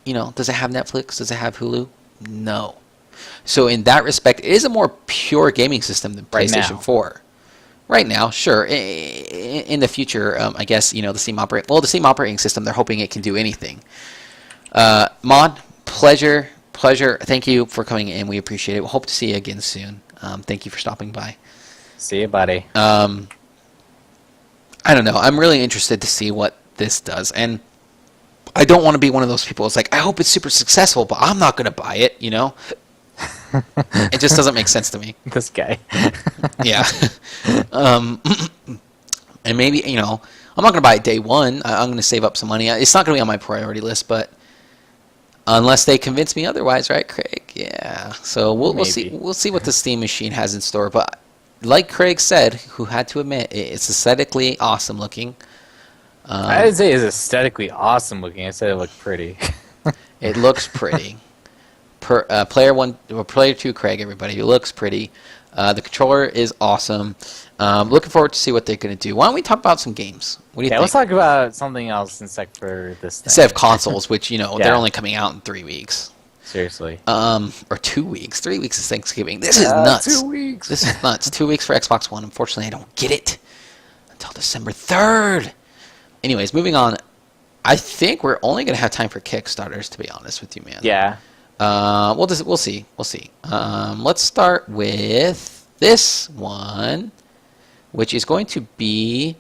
does it have Netflix? Does it have Hulu? No. So in that respect, it is a more pure gaming system than PlayStation 4. Right now, sure. In the future, I guess, the Steam operating system, they're hoping it can do anything. Mod, pleasure. Thank you for coming in. We appreciate it. We hope to see you again soon. Thank you for stopping by. See you, buddy. I don't know. I'm really interested to see what this does. And I don't want to be one of those people. It's like, I hope it's super successful, but I'm not going to buy it, It just doesn't make sense to me. This guy. Yeah. And maybe, I'm not going to buy it day one. I'm going to save up some money. It's not going to be on my priority list, but unless they convince me otherwise, right, Craig? Yeah. So we'll see. We'll see what the Steam Machine has in store. But like Craig said, who had to admit, it's aesthetically awesome looking. I didn't say it's aesthetically awesome looking. I said it looked pretty. It looks pretty. Player 2, Craig, everybody. It looks pretty. The controller is awesome. Looking forward to see what they're going to do. Why don't we talk about some games? What do you think? Let's talk about something else for this thing. Instead of consoles, which, they're only coming out in 3 weeks. Seriously. Or 2 weeks. 3 weeks is Thanksgiving. This is nuts. 2 weeks. This is nuts. 2 weeks for Xbox One. Unfortunately, I don't get it until December 3rd. Anyways, moving on. I think we're only going to have time for Kickstarters, to be honest with you, man. Yeah. We'll see. Let's start with this one, which is going to be,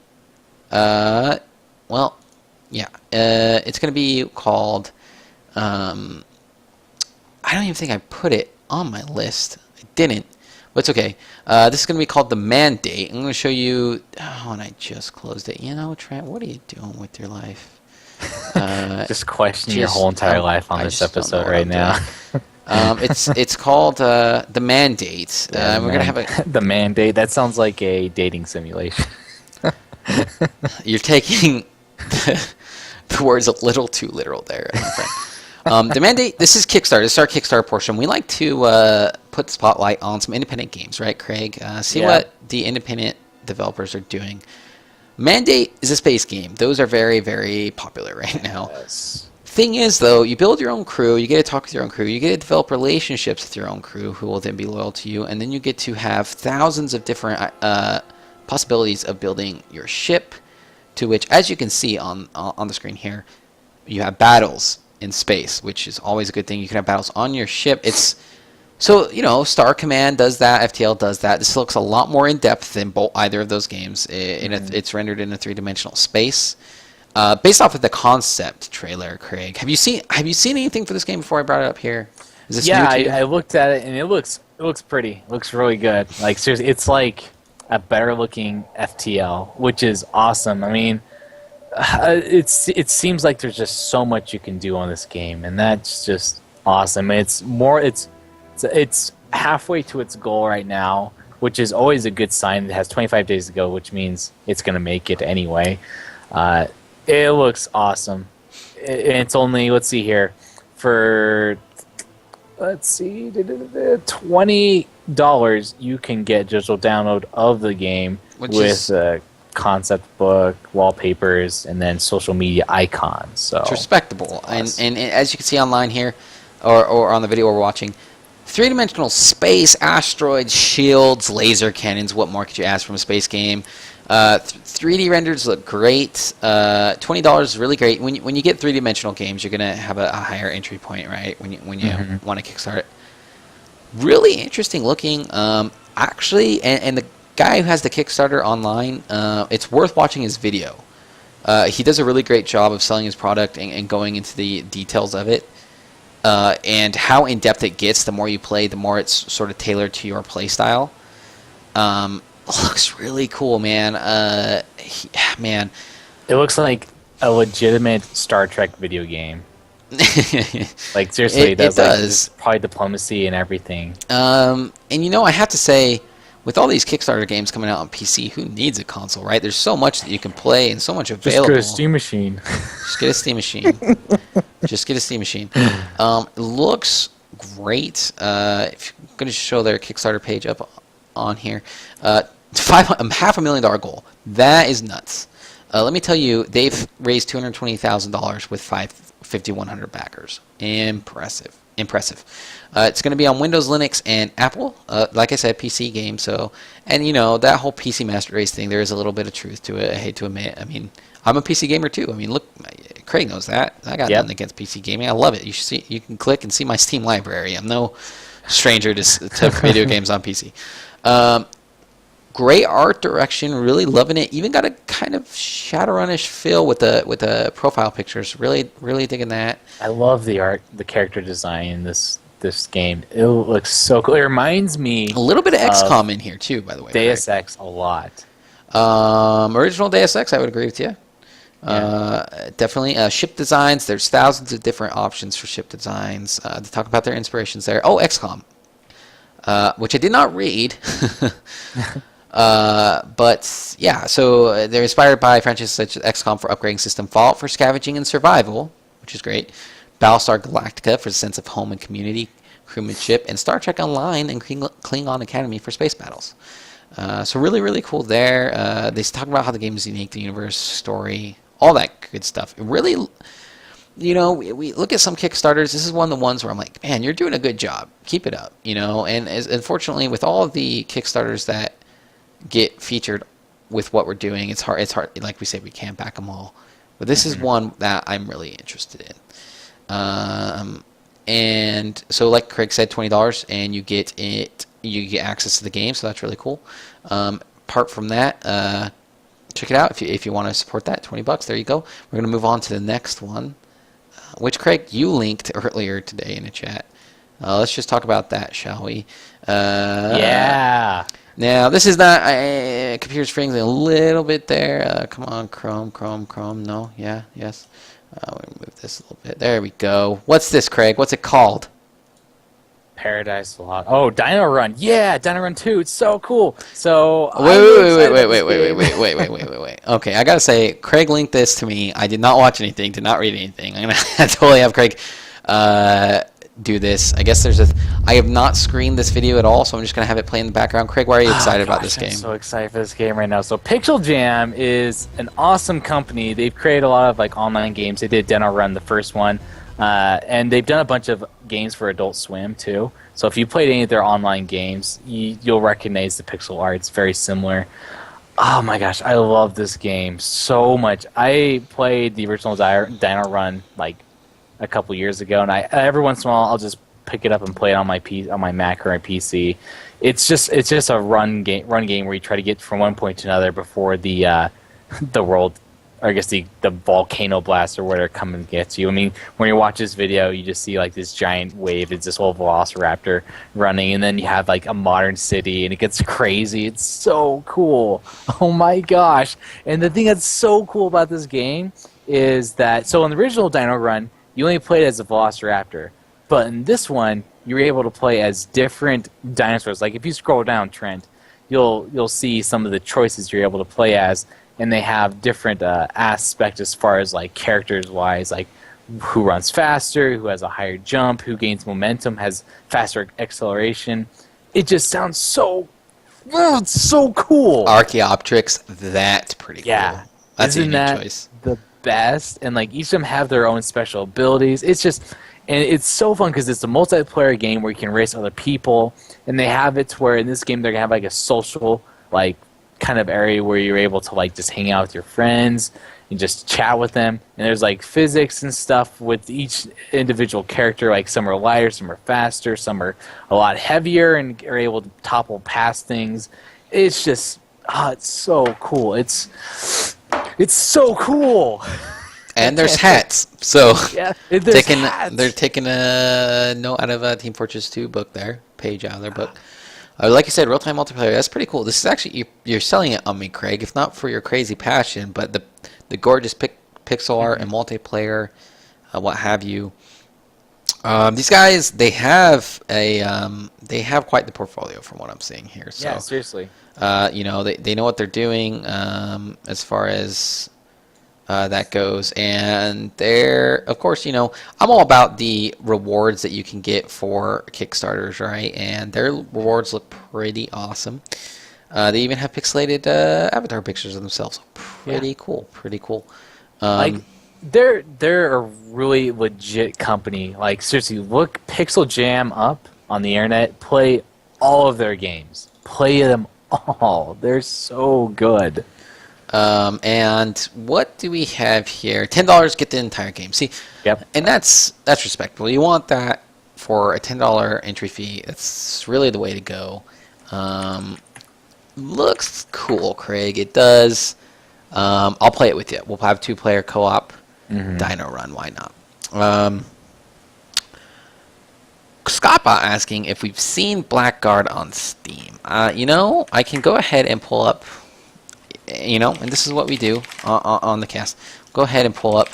it's going to be called, I don't even think I put it on my list. I didn't, but it's okay. This is going to be called The Mandate. I'm going to show you, and I just closed it. Trent, what are you doing with your life? Just questioning your whole entire life on this episode right now. It's called The Mandate. We're gonna have The Mandate. That sounds like a dating simulation. You're taking the words a little too literal there, my friend. The Mandate. This is Kickstarter. This is our Kickstarter portion. We like to put the spotlight on some independent games, right, Craig? See what the independent developers are doing. Mandate is a space game. Those are very, very popular right now. Yes. Thing is, though, you build your own crew, you get to talk with your own crew, you get to develop relationships with your own crew who will then be loyal to you, and then you get to have thousands of different possibilities of building your ship, to which, as you can see on the screen here, you have battles in space, which is always a good thing. You can have battles on your ship. So, Star Command does that, FTL does that. This looks a lot more in-depth than either of those games. It's rendered in a three-dimensional space. Based off of the concept trailer, Craig, have you seen anything for this game before I brought it up here? Is this new to you? I looked at it, and it looks pretty. It looks really good. Like, seriously, it's like a better-looking FTL, which is awesome. I mean, it seems like there's just so much you can do on this game, and that's just awesome. It's halfway to its goal right now, which is always a good sign. It has 25 days to go, which means it's going to make it anyway. It looks awesome. It's only, let's see here, for $20 you can get digital download of the game with a concept book, wallpapers, and then social media icons. So it's respectable. And as you can see online here, or on the video we're watching, three-dimensional space, asteroids, shields, laser cannons. What more could you ask from a space game? 3D renders look great. $20 is really great. When you get three-dimensional games, you're gonna have a higher entry point, right? When you want to kickstart it. Really interesting looking. Actually, and the guy who has the Kickstarter online, it's worth watching his video. He does a really great job of selling his product and going into the details of it. And how in-depth it gets, the more you play, the more it's sort of tailored to your play style. Looks really cool, man. Man. It looks like a legitimate Star Trek video game. Like, seriously, it does. Like, probably diplomacy and everything. And I have to say, with all these Kickstarter games coming out on PC, who needs a console, right? There's so much that you can play and so much available. Just get a Steam machine. Just get a Steam machine. Just get a Steam machine. It looks great. If I'm going to show their Kickstarter page up on here. $500,000 goal. That is nuts. Let me tell you, they've raised $220,000 with 5,100 backers. Impressive. It's going to be on Windows, Linux, and Apple. Like I said, PC game. So, and that whole PC Master Race thing, there is a little bit of truth to it. I hate to admit. I mean, I'm a PC gamer too. I mean, look, Craig knows that. I got nothing against PC gaming. I love it. You can click and see my Steam library. I'm no stranger to video games on PC. Great art direction, really loving it. Even got a kind of Shadowrun-ish feel with the profile pictures. Really, really digging that. I love the art, the character design in this game. It looks so cool. It reminds me a little bit of XCOM in here too, by the way. Deus Ex a lot. Original Deus Ex, I would agree with you. Yeah. Definitely. Ship designs. There's thousands of different options for ship designs. To talk about their inspirations there. Oh, XCOM, which I did not read. But yeah, so they're inspired by franchises such as XCOM for upgrading system, Fallout for scavenging and survival, which is great, Battlestar Galactica for the sense of home and community, crewmanship, and Star Trek Online and Klingon Academy for space battles. So really, really cool there. They talk about how the game is unique, the universe, story, all that good stuff. It really, we look at some Kickstarters. This is one of the ones where I'm like, man, you're doing a good job. Keep it up, And unfortunately, with all of the Kickstarters that get featured with what we're doing, it's hard. Like we say, we can't back them all, but this is one that I'm really interested in. And so, like Craig said, $20, and you get access to the game, so that's really cool. Apart from that, check it out if you want to support that. $20. There you go. We're gonna move on to the next one, which Craig, you linked earlier today in the chat. Let's just talk about that, shall we? Yeah. Now, this is not computer strings a little bit there. Come on, Chrome. No, yeah, yes. We'll move this a little bit. There we go. What's this, Craig? What's it called? Paradise Lost. Oh, Dino Run. Yeah, Dino Run 2. It's so cool. So wait. Okay, I gotta say, Craig linked this to me. I did not watch anything, did not read anything. I'm gonna totally have Craig do this. I guess I have not screened this video at all, so I'm just gonna have it play in the background. Craig, why are you excited about this game? I'm so excited for this game right now. So Pixel Jam is an awesome company. They've created a lot of online games. They did Dino Run, the first one, and they've done a bunch of games for Adult Swim too. So if you played any of their online games, you'll recognize the pixel art. It's very similar. Oh my gosh, I love this game so much. I played the original Dino Run a couple years ago, and every once in a while I'll just pick it up and play it on my Mac or my PC. It's just a run game where you try to get from one point to another before the world, or I guess the volcano blast or whatever comes and gets you. I mean, when you watch this video, you just see this giant wave. It's this whole velociraptor running, and then you have a modern city, and it gets crazy. It's so cool. Oh my gosh! And the thing that's so cool about this game is that in the original Dino Run, you only played as a velociraptor. But in the But in this one, you're able to play as different dinosaurs. Like if you scroll down, Trent, you'll see some of the choices you're able to play as, and they have different aspects as far as like characters wise, like who runs faster, who has a higher jump, who gains momentum, has faster acceleration. It just sounds it's so cool. Archaeopteryx, that's pretty cool. Yeah. That's a Isn't unique that choice. the best? And like each of them have their own special abilities. It's just, and it's so fun because it's a multiplayer game where you can race other people, and they have it to where in this game they're gonna have like a social like kind of area where you're able to like just hang out with your friends and just chat with them. And there's like physics and stuff with each individual character. Like some are lighter, some are faster, some are a lot heavier and are able to topple past things. It's just, it's so cool. It's so cool. And there's hats. So Yeah, there's hats. they're taking a note out of a Team Fortress 2 book there, page out of their book. Like you said, real-time multiplayer, that's pretty cool. This is actually, you're selling it on me, Craig, if not for your crazy passion, but the gorgeous pixel art and multiplayer, what have you. These guys, they have quite the portfolio from what I'm seeing here. So, Yeah, seriously. They know what they're doing as far as that goes, and they're, of course, I'm all about the rewards that you can get for Kickstarters, right? And their rewards look pretty awesome. They even have pixelated avatar pictures of themselves. Pretty cool. Like they're a really legit company. Like seriously, look Pixel Jam up on the internet. Play all of their games. Play them all. They're so good. And what do we have here? $10, get the entire game. See, Yep. and that's respectable. You want that for a $10 entry fee. That's really the way to go. Looks cool, Craig. It does. I'll play it with you. We'll have 2-player co-op. Dino Run. Why not? Scottbot asking if we've seen Blackguard on Steam. I can go ahead and pull up. And this is what we do on the cast. Go ahead and pull up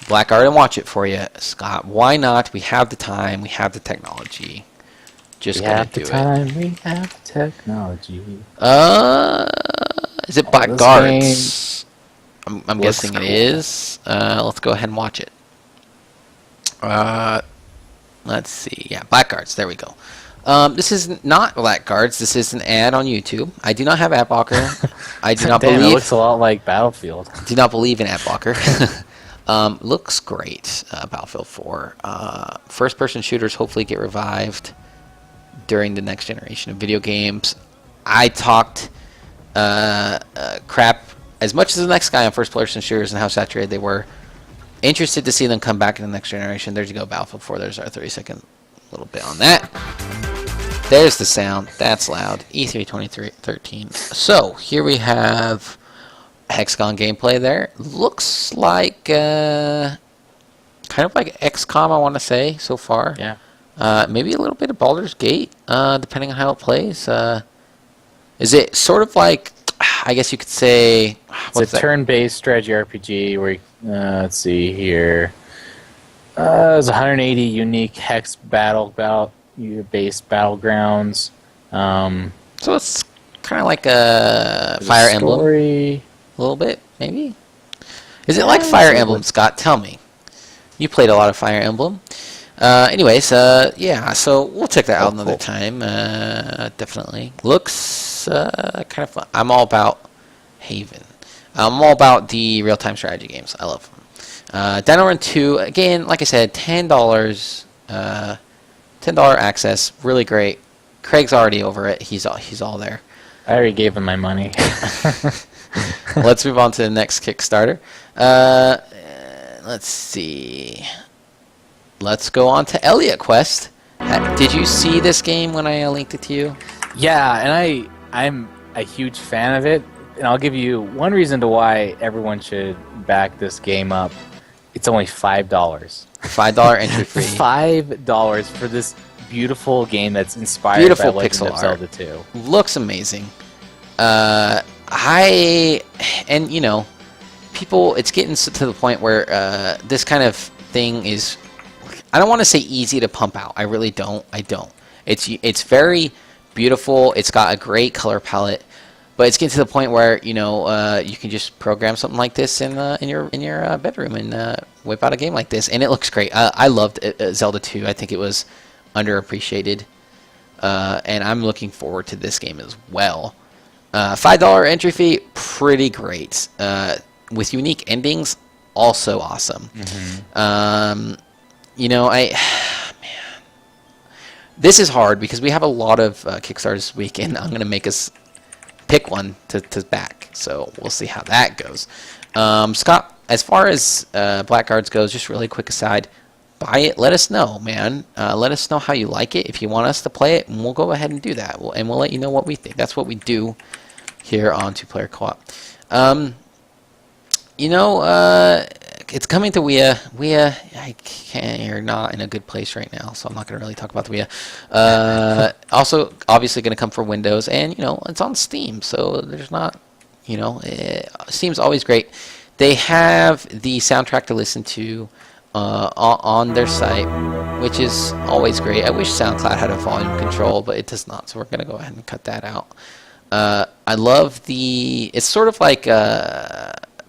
Blackguard and watch it for you, Scott. Why not? We have the time. We have the technology. Just gotta do it. We have the time. We have the technology. Is it Blackguards? I'm guessing cool. It is. Let's go ahead and watch it. Let's see. Yeah, Blackguards. There we go. This is not Blackguards. This is an ad on YouTube. I do not have ad blocker. I do not believe. It looks a lot like Battlefield. Do not believe in ad blocker. Looks great. Battlefield 4. First-person shooters hopefully get revived during the next generation of video games. I talked crap as much as the next guy on first-person shooters and how saturated they were. Interested to see them come back in the next generation. There you go, Battlefield 4. There's our 30-second little bit on that. There's the sound. That's loud. E3 2013. So here we have Hexagon gameplay there. Looks like kind of like XCOM, I want to say, so far. Yeah. Maybe a little bit of Baldur's Gate, depending on how it plays. Is it sort of like, I guess you could say... It's a turn-based strategy RPG where, let's see here. There's 180 unique hex based battlegrounds. So it's kind of like a Fire Emblem. A little bit, maybe? Is it like Fire Emblem, Scott? Tell me. You played a lot of Fire Emblem. Anyways, yeah, so we'll check that out another time. Definitely. Looks kind of fun. I'm all about Haven. I'm all about the real-time strategy games. I love them. Dino Run 2, again, like I said, $10. $10 access, really great. Craig's already over it. He's all there. I already gave him my money. Let's move on to the next Kickstarter. Let's see. Let's go on to Elliot Quest. Did you see this game when I linked it to you? Yeah, and I'm a huge fan of it. And I'll give you one reason to why everyone should back this game up. It's only $5. $5 entry fee. $5 for this beautiful game that's inspired by Legend of Zelda 2. Looks amazing. People, it's getting to the point where this kind of thing is I don't want to say easy to pump out. I really don't. I don't. It's very beautiful. It's got a great color palette, but it's getting to the point where you can just program something like this in your bedroom and whip out a game like this, and it looks great. I loved Zelda 2. I think it was underappreciated, and I'm looking forward to this game as well. $5 entry fee, pretty great. With unique endings, also awesome. Man, this is hard because we have a lot of Kickstarters this week, and I'm going to make us pick one to back. So we'll see how that goes. Scott, as far as Blackguards goes, just really quick aside, buy it. Let us know, man. Let us know how you like it. If you want us to play it, and we'll go ahead and do that. We'll let you know what we think. That's what we do here on Two Player Co-op. It's coming to Wii. You're not in a good place right now, so I'm not going to really talk about the Wii. Also, obviously going to come for Windows, and it's on Steam, so there's not, Steam's always great. They have the soundtrack to listen to on their site, which is always great. I wish SoundCloud had a volume control, but it does not, so we're going to go ahead and cut that out. I love it's sort of like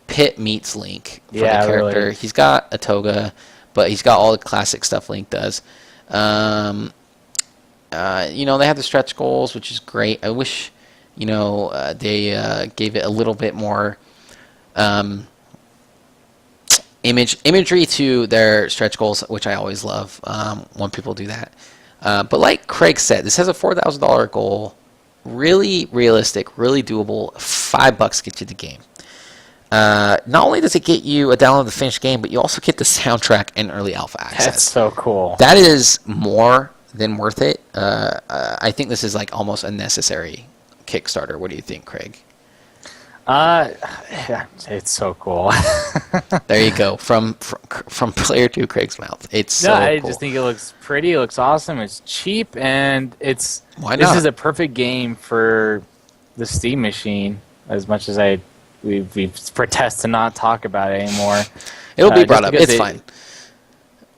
Pit meets Link for the character. Really. He's got a toga, but he's got all the classic stuff Link does. They have the stretch goals, which is great. I wish, they gave it a little bit more imagery to their stretch goals, which I always love when people do that. But like Craig said, this has a $4,000 goal. Really realistic, really doable. $5 gets you the game. Not only does it get you a download of the finished game, but you also get the soundtrack and early alpha access. That's so cool. That is more than worth it. I think this is like almost a necessary Kickstarter. What do you think, Craig? Yeah, it's so cool. There you go. From player to Craig's mouth. It's so cool. I just think it looks pretty. It looks awesome. It's cheap, and this is a perfect game for the Steam machine. As much as we protest to not talk about it anymore. It'll be brought up. It's fine.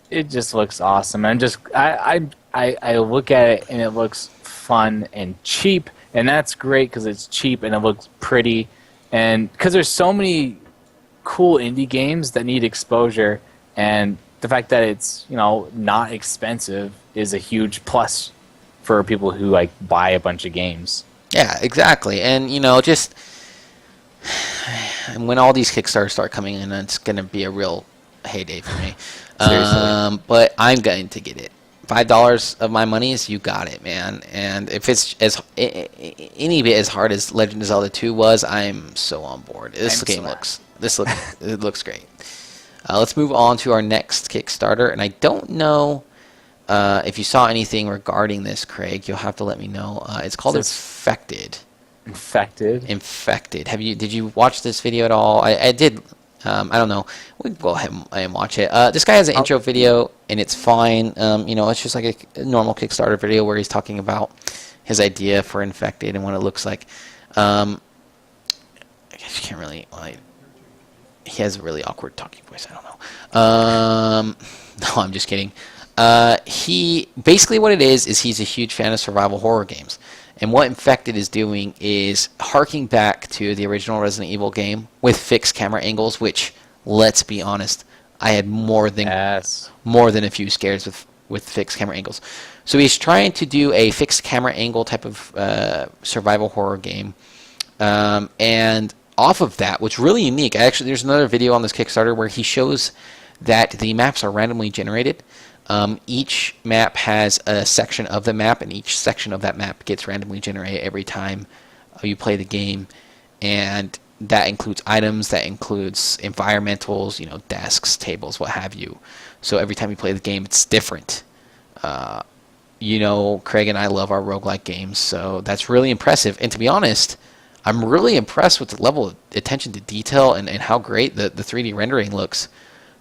It just looks awesome, and I look at it and it looks fun and cheap, and that's great because it's cheap and it looks pretty, and because there's so many cool indie games that need exposure, and the fact that it's not expensive is a huge plus for people who buy a bunch of games. Yeah, exactly, and just. And when all these Kickstarters start coming in, it's going to be a real heyday for me. But I'm going to get it. $5 of my money is you got it, man. And if it's any bit as hard as Legend of Zelda 2 was, I'm so on board. It looks great. Let's move on to our next Kickstarter. And I don't know if you saw anything regarding this, Craig. You'll have to let me know. It's called Infected. Infected. Did you watch this video at all? I did. I don't know. We can go ahead and watch it. This guy has an intro video, and it's fine. It's just like a normal Kickstarter video where he's talking about his idea for Infected and what it looks like. I guess you can't really. He has a really awkward talking voice. I don't know. No, I'm just kidding. He basically what it is he's a huge fan of survival horror games. And what Infected is doing is harking back to the original Resident Evil game with fixed camera angles, which, let's be honest, I had more than a few scares with fixed camera angles. So he's trying to do a fixed camera angle type of survival horror game. And off of that, what's really unique, there's another video on this Kickstarter where he shows that the maps are randomly generated. Each map has a section of the map, and each section of that map gets randomly generated every time you play the game. And that includes items, that includes environmentals, desks, tables, what have you. So every time you play the game, it's different. Craig and I love our roguelike games, so that's really impressive. And to be honest, I'm really impressed with the level of attention to detail and how great the 3D rendering looks.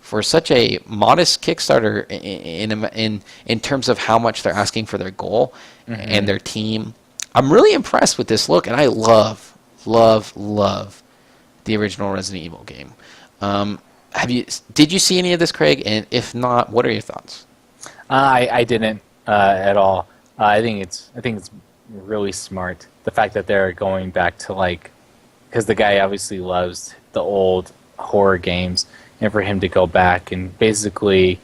For such a modest Kickstarter in terms of how much they're asking for their goal and their team, I'm really impressed with this look, and I love the original Resident Evil game. Did you see any of this, Craig? And if not, what are your thoughts? I didn't at all. I think it's really smart. The fact that they're going back to like, because the guy obviously loves the old horror games, and for him to go back and basically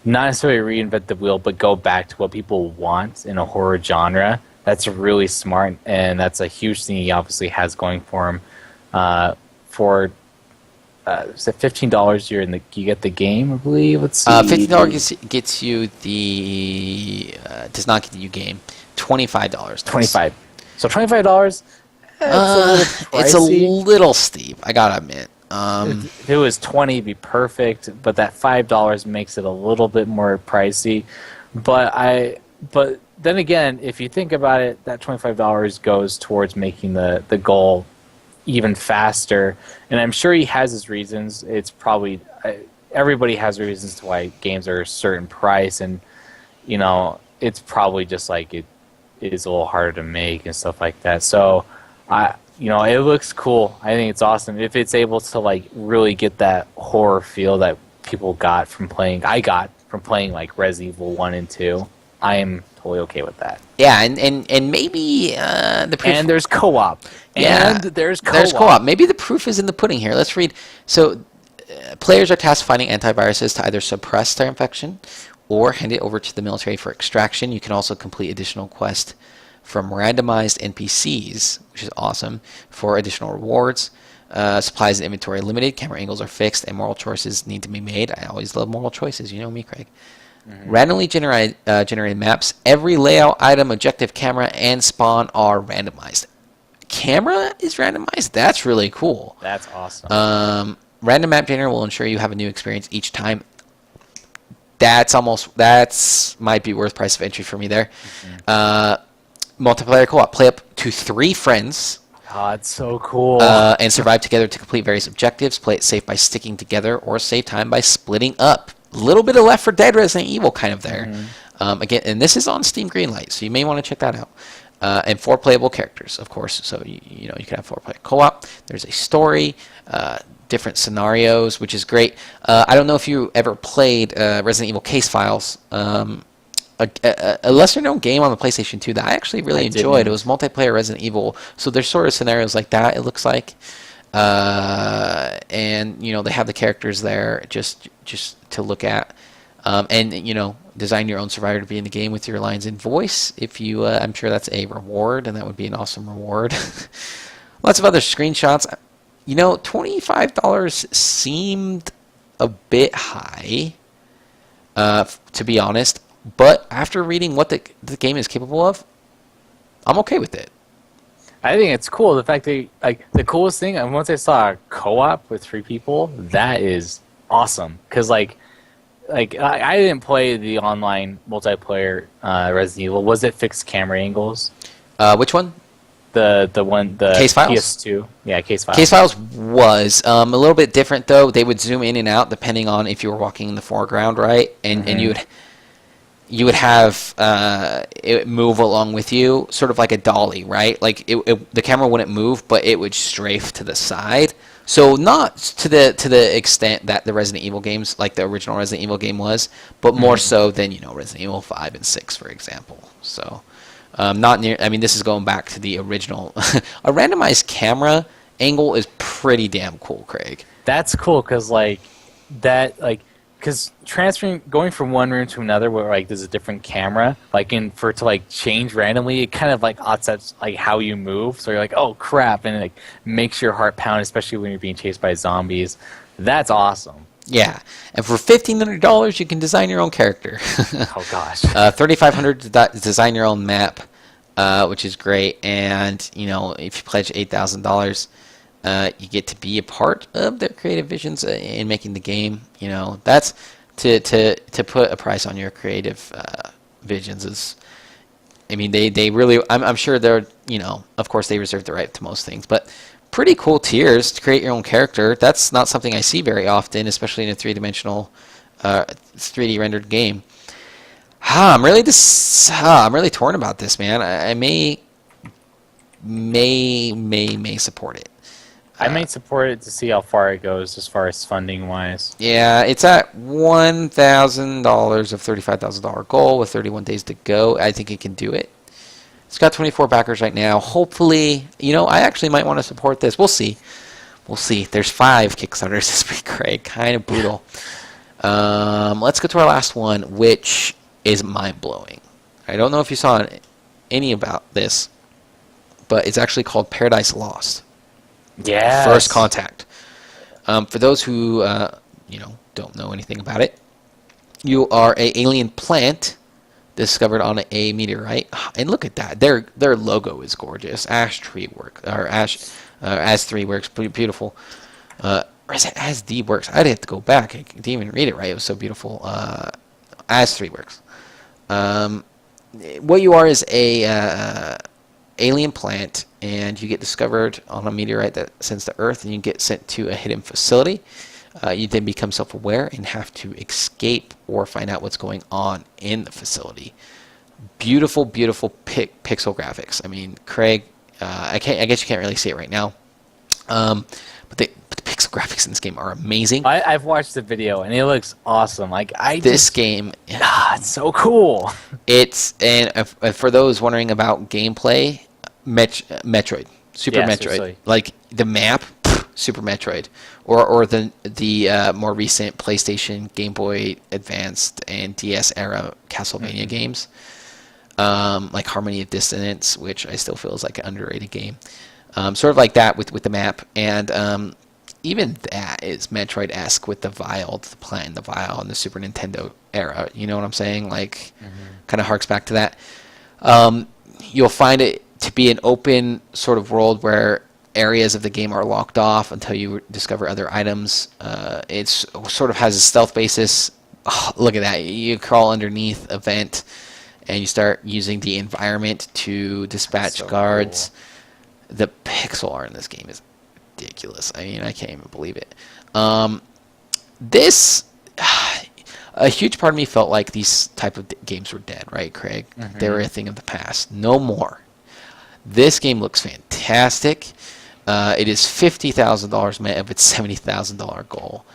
not necessarily reinvent the wheel, but go back to what people want in a horror genre. That's really smart, and that's a huge thing he obviously has going for him. For is it $15? You get the game, I believe. Let's see. $15 gets you the does not get you game. $25. 25. So $25. It's a little steep. I gotta admit. If it was 20, it'd be perfect. But that $5 makes it a little bit more pricey. But then again, if you think about it, that $25 goes towards making the goal even faster. And I'm sure he has his reasons. It's probably everybody has reasons to why games are a certain price, and it's probably just like it is a little harder to make and stuff like that. So it looks cool. I think it's awesome if it's able to like really get that horror feel that people got from playing. I got from playing like Resident Evil 1 and 2. I am totally okay with that. Yeah, and maybe the proof. And there's co-op. Yeah, and there's co-op. There's co-op. Maybe the proof is in the pudding here. Let's read. So, players are tasked finding antiviruses to either suppress their infection or hand it over to the military for extraction. You can also complete additional quests from randomized NPCs, which is awesome, for additional rewards. Supplies and inventory are limited. Camera angles are fixed, and moral choices need to be made. I always love moral choices. You know me, Craig. Mm-hmm. Randomly generated maps. Every layout, item, objective, camera, and spawn are randomized. Camera is randomized? That's really cool. That's awesome. Random map generator will ensure you have a new experience each time. That's might be worth price of entry for me there. Mm-hmm. Multiplayer co-op. Play up to 3 friends. Oh, it's so cool. And survive together to complete various objectives. Play it safe by sticking together, or save time by splitting up. A little bit of Left 4 Dead Resident Evil kind of there. Mm-hmm. Again, and this is on Steam Greenlight, so you may want to check that out. And 4 playable characters, of course. So you can have 4 player co-op. There's a story, different scenarios, which is great. I don't know if you ever played Resident Evil Case Files, a lesser known game on the PlayStation 2 that I actually really enjoyed. It was multiplayer Resident Evil. So there's sort of scenarios like that, it looks like. And they have the characters there just to look at, and design your own survivor to be in the game with your lines in voice. If you, I'm sure that's a reward, and that would be an awesome reward. Lots of other screenshots. $25 seemed a bit high, to be honest. But after reading what the game is capable of, I'm okay with it. I think it's cool. The fact that the coolest thing, and once I saw a co-op with 3 people, that is awesome. Because I didn't play the online multiplayer Resident Evil. Was it fixed camera angles? Which one? The Case Files? PS2. Yeah, Case Files. Case Files was a little bit different though. They would zoom in and out depending on if you were walking in the foreground, right? And you would have it move along with you, sort of like a dolly, right? Like the camera wouldn't move, but it would strafe to the side. So not to the extent that the Resident Evil games, like the original Resident Evil game was, but more so than Resident Evil 5 and 6, for example. So not near. I mean, this is going back to the original. A randomized camera angle is pretty damn cool, Craig. That's cool because because going from one room to another where there's a different camera, for it to change randomly, it kind of offsets how you move. So you're like, oh crap, and it makes your heart pound, especially when you're being chased by zombies. That's awesome. Yeah, and for $1,500, you can design your own character. Oh gosh. $3,500 to design your own map, which is great. And if you pledge $8,000. You get to be a part of their creative visions in making the game. That's to put a price on your creative visions is. I mean, they really. I'm sure they're. Of course, they reserve the right to most things, but pretty cool tiers to create your own character. That's not something I see very often, especially in a 3-dimensional, 3D rendered game. I'm really torn about this, man. I may support it. I might support it to see how far it goes as far as funding wise. Yeah, it's at $1,000 of $35,000 goal with 31 days to go. I think it can do it. It's got 24 backers right now. Hopefully, I actually might want to support this. We'll see. We'll see. There's 5 Kickstarters this week, Craig. Kind of brutal. Let's go to our last one, which is mind-blowing. I don't know if you saw any about this, but it's actually called Paradise Lost. Yeah. First Contact. For those who don't know anything about it, you are an alien plant discovered on a meteorite, and look at that. Their logo is gorgeous. Ash 3 works pretty beautiful. Or is it As D works? I'd have to go back. I didn't even read it right. It was so beautiful. As 3 works. What you are is a alien plant, and you get discovered on a meteorite that sends to Earth, and you get sent to a hidden facility. You then become self-aware and have to escape or find out what's going on in the facility. Beautiful, beautiful pixel graphics. I mean, Craig, I guess you can't really see it right now, but the pixel graphics in this game are amazing. I've watched the video and it looks awesome. Game, it's so cool. And for those wondering about gameplay, Metroid, Super Yeah, Metroid, seriously. like the map, Super Metroid, or the more recent PlayStation, Game Boy Advanced, and DS era Castlevania games, like Harmony of Dissonance, which I still feel is like an underrated game. Sort of like that with the map, and even that is Metroid-esque with the vial, the plant in the vial, and the Super Nintendo era. You know what I'm saying? Like, kind of harks back to that. You'll find it to be an open sort of world where areas of the game are locked off until you discover other items. It sort of has a stealth basis. Oh, look at that. You crawl underneath a vent, and you start using the environment to dispatch guards. Cool. The pixel art in this game is ridiculous. I mean, I can't even believe it. A huge part of me felt like these type of games were dead, right, Craig? They were a thing of the past. No more. This game looks fantastic. It is $50,000 met of its $70,000 goal,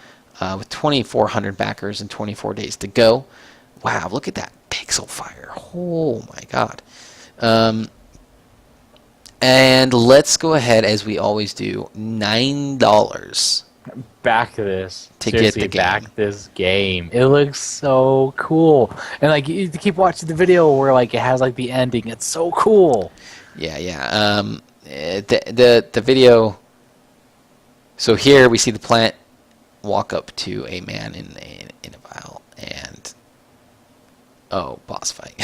with 2,400 backers and 24 days to go. Wow, look at that pixel fire. Oh, my God. And let's go ahead, as we always do, $9. Back this. To Seriously, get the game. back this game. It looks so cool. And like you keep watching the video where like it has like the ending. It's so cool. Yeah. The video. So here we see the plant walk up to a man in a vial, and boss fight.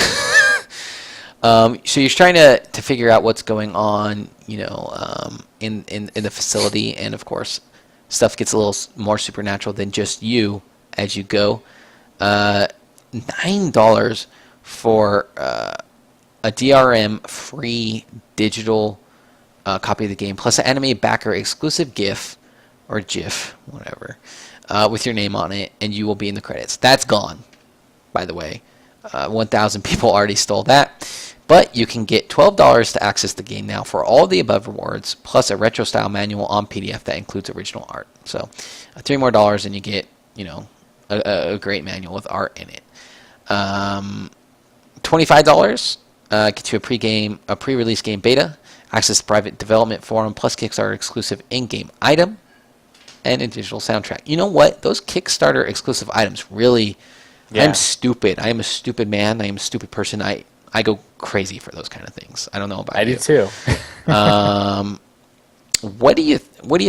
So you're trying to figure out what's going on, in the facility, and of course, stuff gets a little more supernatural than just you as you go. $9 for a DRM free digital copy of the game, plus an anime backer exclusive GIF or GIF, whatever, with your name on it, and you will be in the credits. That's gone, by the way. 1,000 people already stole that. But you can get $12 to access the game now for all the above rewards, plus a retro-style manual on PDF that includes original art. So, $3 more and you get, a great manual with art in it. $25 gets you a pre-release game beta, access to private development forum, plus Kickstarter exclusive in-game item, and a digital soundtrack. You know what? Those Kickstarter exclusive items really. Yeah. I'm stupid. I am a stupid man. I am a stupid person. I go crazy for those kind of things. I don't know about you. I do too. What do you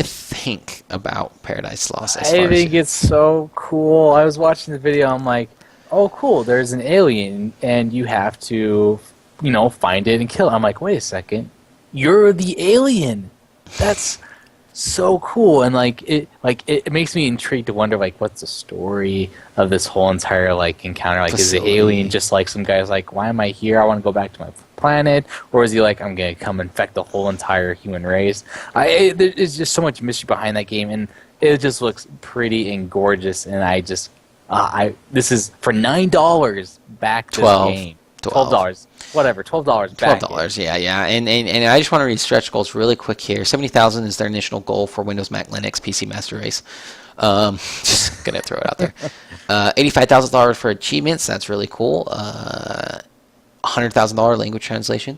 think about Paradise Lost? I think it's so cool. I was watching the video. I'm like, oh, cool. There's an alien, and you have to, find it and kill it. I'm like, wait a second. You're the alien. That's so cool, and it makes me intrigued to wonder what's the story of this whole entire encounter. Is the alien just some guy's why am I here? I want to go back to my planet, or is he I'm gonna come infect the whole entire human race? There's just so much mystery behind that game, and it just looks pretty and gorgeous. And this is for $9 back this game. $12. Whatever, $12 back. $12, yeah. And I just want to read stretch goals really quick here. 70,000 is their initial goal for Windows, Mac, Linux, PC Master Race. Just gonna throw it out there. $85,000 for achievements. That's really cool. $100,000 language translation.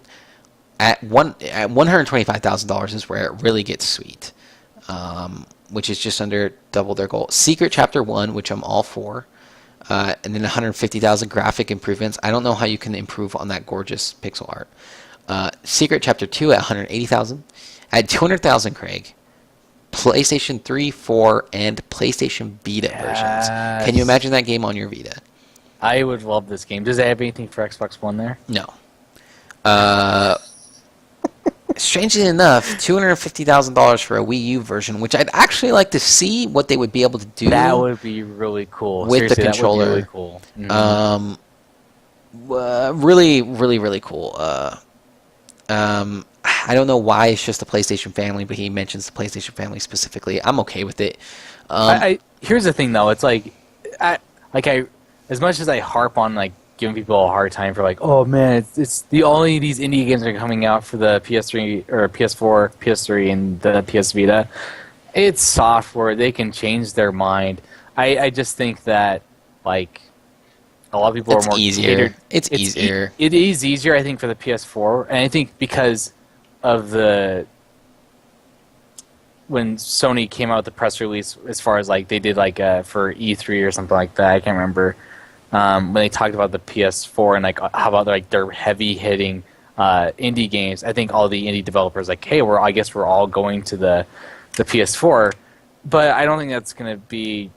At $125,000 is where it really gets sweet, which is just under double their goal. Secret Chapter 1, which I'm all for. And then 150,000 graphic improvements. I don't know how you can improve on that gorgeous pixel art. Secret Chapter 2 at 180,000. At 200,000, Craig, PlayStation 3, 4, and PlayStation Vita versions. Can you imagine that game on your Vita? I would love this game. Does it have anything for Xbox One there? No. Strangely enough, $250,000 for a Wii U version, which I'd actually like to see what they would be able to do. That would be really cool. With Seriously, the controller. That would be really cool. Really, really, really cool. I don't know why it's just the PlayStation family, but he mentions the PlayStation family specifically. I'm okay with it. Here's the thing, though. It's like, as much as I harp on like giving people a hard time for like, oh man, it's the only these indie games are coming out for the PS3 or PS4, PS3, and the PS Vita. It's software; they can change their mind. I just think that like a lot of people are more easier. catered. It's easier. It is easier, I think, for the PS4, and I think because of when Sony came out with the press release, as far as like they did like for E3 or something like that, I can't remember. When they talked about the PS4 and like how about like their heavy hitting indie games, I think all the indie developers like, hey, I guess we're all going to the PS4, but I don't think that's gonna be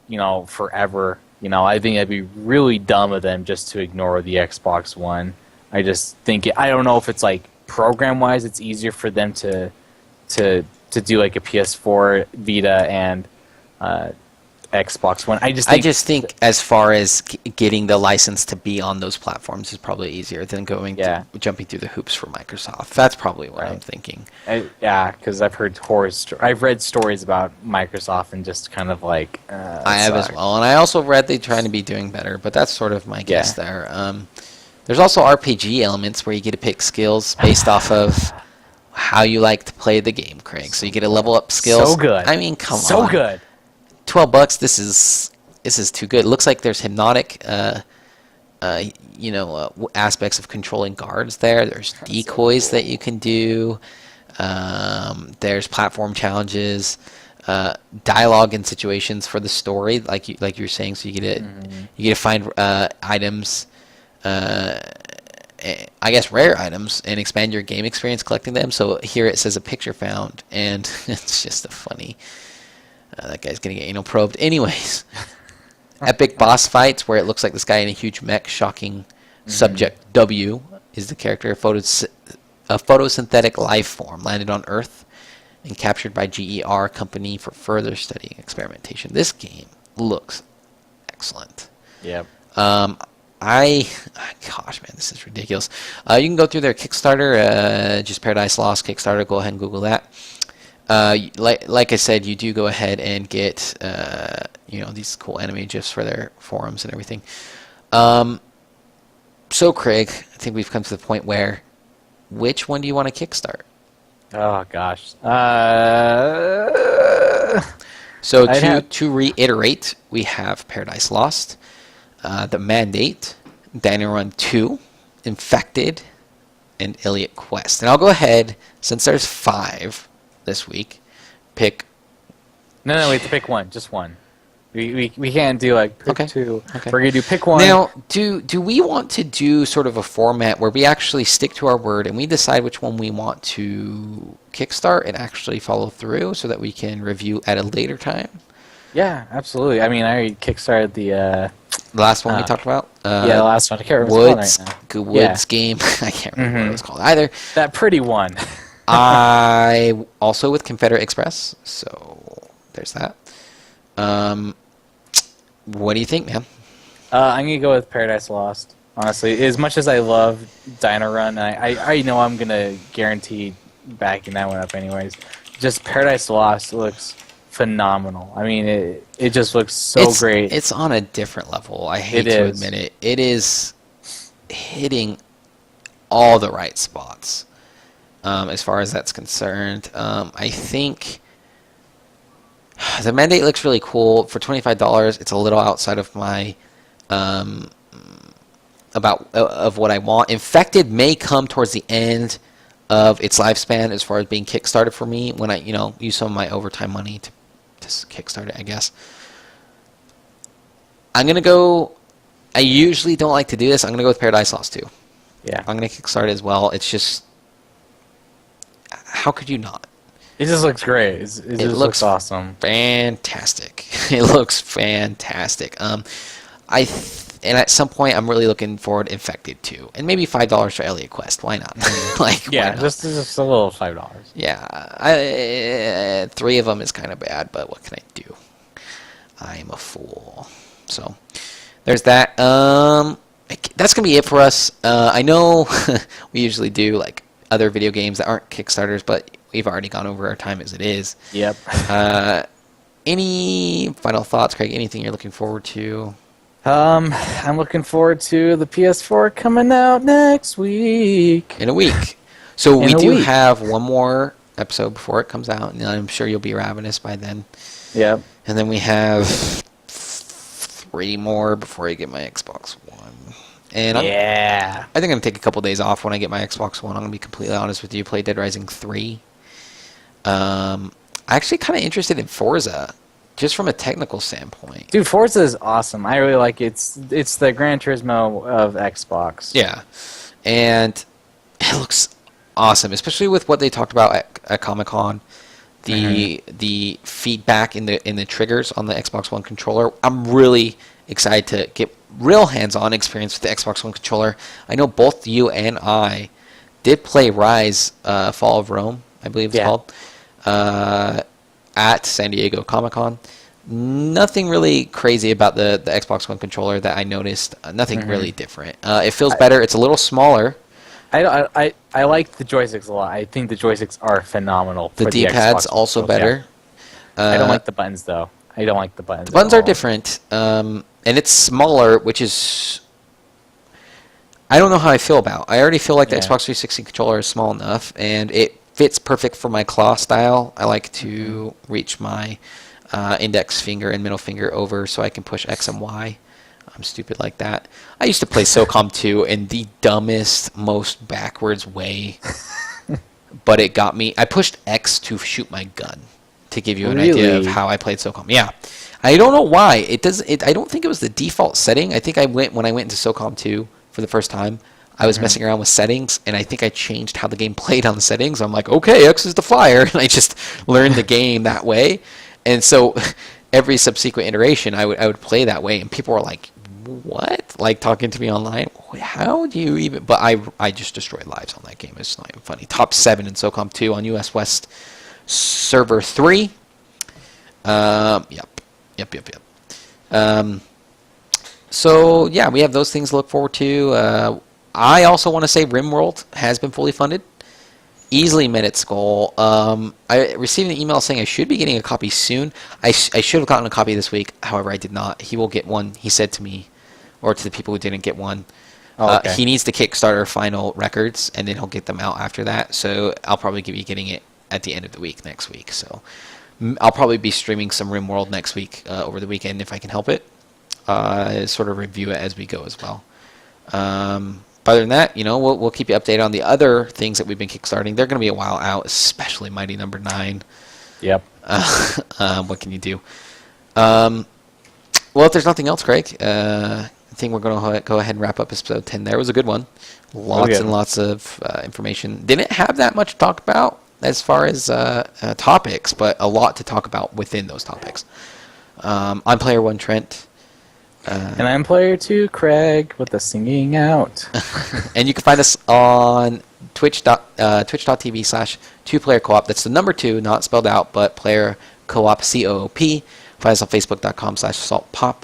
forever. I think that'd be really dumb of them just to ignore the Xbox One. I just think I don't know if it's like program wise, it's easier for them to do like a PS4, Vita, and Xbox One. I just think as far as getting the license to be on those platforms is probably easier than jumping through the hoops for Microsoft. That's probably what I'm thinking. Because I've heard I've read stories about Microsoft and just kind of like I have as well, and I also read they're trying to be doing better, but that's sort of my guess there. There's also RPG elements where you get to pick skills based off of how you like to play the game, Craig. So you get to level up skills. So good. I mean, come on. So good. $12. This is too good. It looks like there's hypnotic, aspects of controlling guards there. There's decoys that you can do. There's platform challenges, dialogue and situations for the story, like you were saying. So you get to find items. I guess rare items and expand your game experience collecting them. So here it says a picture found, and it's just a funny. That guy's gonna get anal probed. Anyways, epic boss fights where it looks like this guy in a huge mech. Shocking subject W is the character. A photosynthetic life form landed on Earth and captured by GER company for further studying experimentation. This game looks excellent. Yep. Gosh, man, this is ridiculous. You can go through their Kickstarter, just Paradise Lost Kickstarter. Go ahead and Google that. Like I said, you do go ahead and get these cool anime gifs for their forums and everything. So Craig, I think we've come to the point where, which one do you want to kickstart? Oh gosh. So to reiterate, we have Paradise Lost, The Mandate, Dino Run 2, Infected, and Elliot Quest. And I'll go ahead, since there's 5 this week, pick. No, we have to pick one, just one. We can't do like pick two. Okay. We're gonna do pick one. Now, do we want to do sort of a format where we actually stick to our word and we decide which one we want to kickstart and actually follow through, so that we can review at a later time? Yeah, absolutely. I mean, I already kickstarted the last one we talked about. The last one. I can't remember what it's called right now. Woods game. I can't remember what it's called either. That pretty one. I also with Confederate Express, so there's that. What do you think, man? I'm gonna go with Paradise Lost. Honestly, as much as I love Dino Run, I know I'm gonna guarantee backing that one up anyways. Just Paradise Lost looks phenomenal. I mean, it just looks so great. It's on a different level. I hate to admit it. It is hitting all the right spots as far as that's concerned. I think the mandate looks really cool. For $25, it's a little outside of my of what I want. Infected may come towards the end of its lifespan as far as being kickstarted for me when I use some of my overtime money to kickstart it, I guess. I'm gonna go. I usually don't like to do this. I'm gonna go with Paradise Lost 2. Yeah. I'm gonna kickstart it as well. It's just, how could you not? It just looks great. It just looks awesome. Fantastic. It looks fantastic. And at some point, I'm really looking forward to Infected 2, and maybe $5 for Elliot Quest. Why not? Why not? Just a little $5. Yeah, 3 of them is kind of bad, but what can I do? I'm a fool. So there's that. That's gonna be it for us. I know we usually do like other video games that aren't Kickstarters, but we've already gone over our time as it is. Yep. Any final thoughts, Craig? Anything you're looking forward to? I'm looking forward to the PS4 coming out next week. In a week. So we do have one more episode before it comes out, and I'm sure you'll be ravenous by then. Yep. And then we have 3 more before I get my Xbox One. And I think I'm going to take a couple days off when I get my Xbox One. I'm going to be completely honest with you. Play Dead Rising 3. I'm actually kind of interested in Forza, just from a technical standpoint. Dude, Forza is awesome. I really like it. It's the Gran Turismo of Xbox. Yeah. And it looks awesome, especially with what they talked about at Comic-Con. The feedback in the triggers on the Xbox One controller. I'm really excited to get real hands-on experience with the Xbox One controller. I know both you and I did play Rise Fall of Rome, I believe it's called, at San Diego Comic-Con. Nothing really crazy about the Xbox One controller that I noticed. Nothing really different. It feels better. It's a little smaller. I like the joysticks a lot. I think the joysticks are phenomenal. The D-pad's also better. I don't like the buttons, though. I don't like the buttons. The buttons are different, and it's smaller, which is... I don't know how I feel about. I already feel like the Xbox 360 controller is small enough, and it fits perfect for my claw style. I like to reach my index finger and middle finger over so I can push X and Y. I'm stupid like that. I used to play SOCOM 2 in the dumbest, most backwards way, but it got me. I pushed X to shoot my gun, to give you an idea of how I played SOCOM. Yeah, I don't know why. It does. I don't think it was the default setting. I think when I went into SOCOM 2 for the first time, I was messing around with settings, and I think I changed how the game played on the settings. I'm like, okay, X is the fire, and I just learned the game that way. And so every subsequent iteration, I would play that way, and people were like, what? Like, talking to me online, how do you even... But I just destroyed lives on that game. It's not even funny. Top 7 in SOCOM 2 on US West Server 3. Yep. So, yeah, we have those things to look forward to. I also want to say RimWorld has been fully funded. Easily met its goal. I received an email saying I should be getting a copy soon. I should have gotten a copy this week. However, I did not. He will get one, he said to me, or to the people who didn't get one. Okay. He needs the Kickstarter final records, and then he'll get them out after that. So I'll probably be getting it at the end of the week next week. So I'll probably be streaming some RimWorld next week over the weekend if I can help it. Sort of review it as we go as well. But other than that, we'll keep you updated on the other things that we've been kickstarting. They're going to be a while out, especially Mighty Number 9. Yep. What can you do? Well, if there's nothing else, Craig, I think we're going to go ahead and wrap up episode 10 there. It was a good one. Lots and lots of information. Didn't have that much to talk about as far as topics, but a lot to talk about within those topics. I'm Player 1 Trent. And I'm Player 2 Craig with the singing out. And you can find us on twitch.tv/2playercoop. That's the number 2, not spelled out, but player co-op, COOP. Find us on facebook.com/saltpop,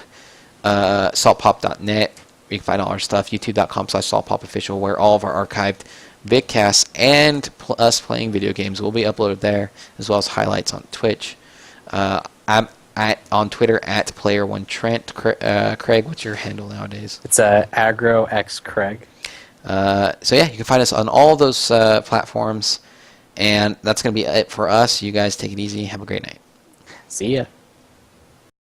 saltpop.net. You can find all our stuff, youtube.com/saltpopofficial, where all of our archived vidcasts and us playing video games will be uploaded there, as well as highlights on Twitch. I'm on Twitter at Player1Trent. Craig, what's your handle nowadays? It's AgroXCraig. So yeah, you can find us on all those platforms. And that's going to be it for us. You guys take it easy. Have a great night. See ya.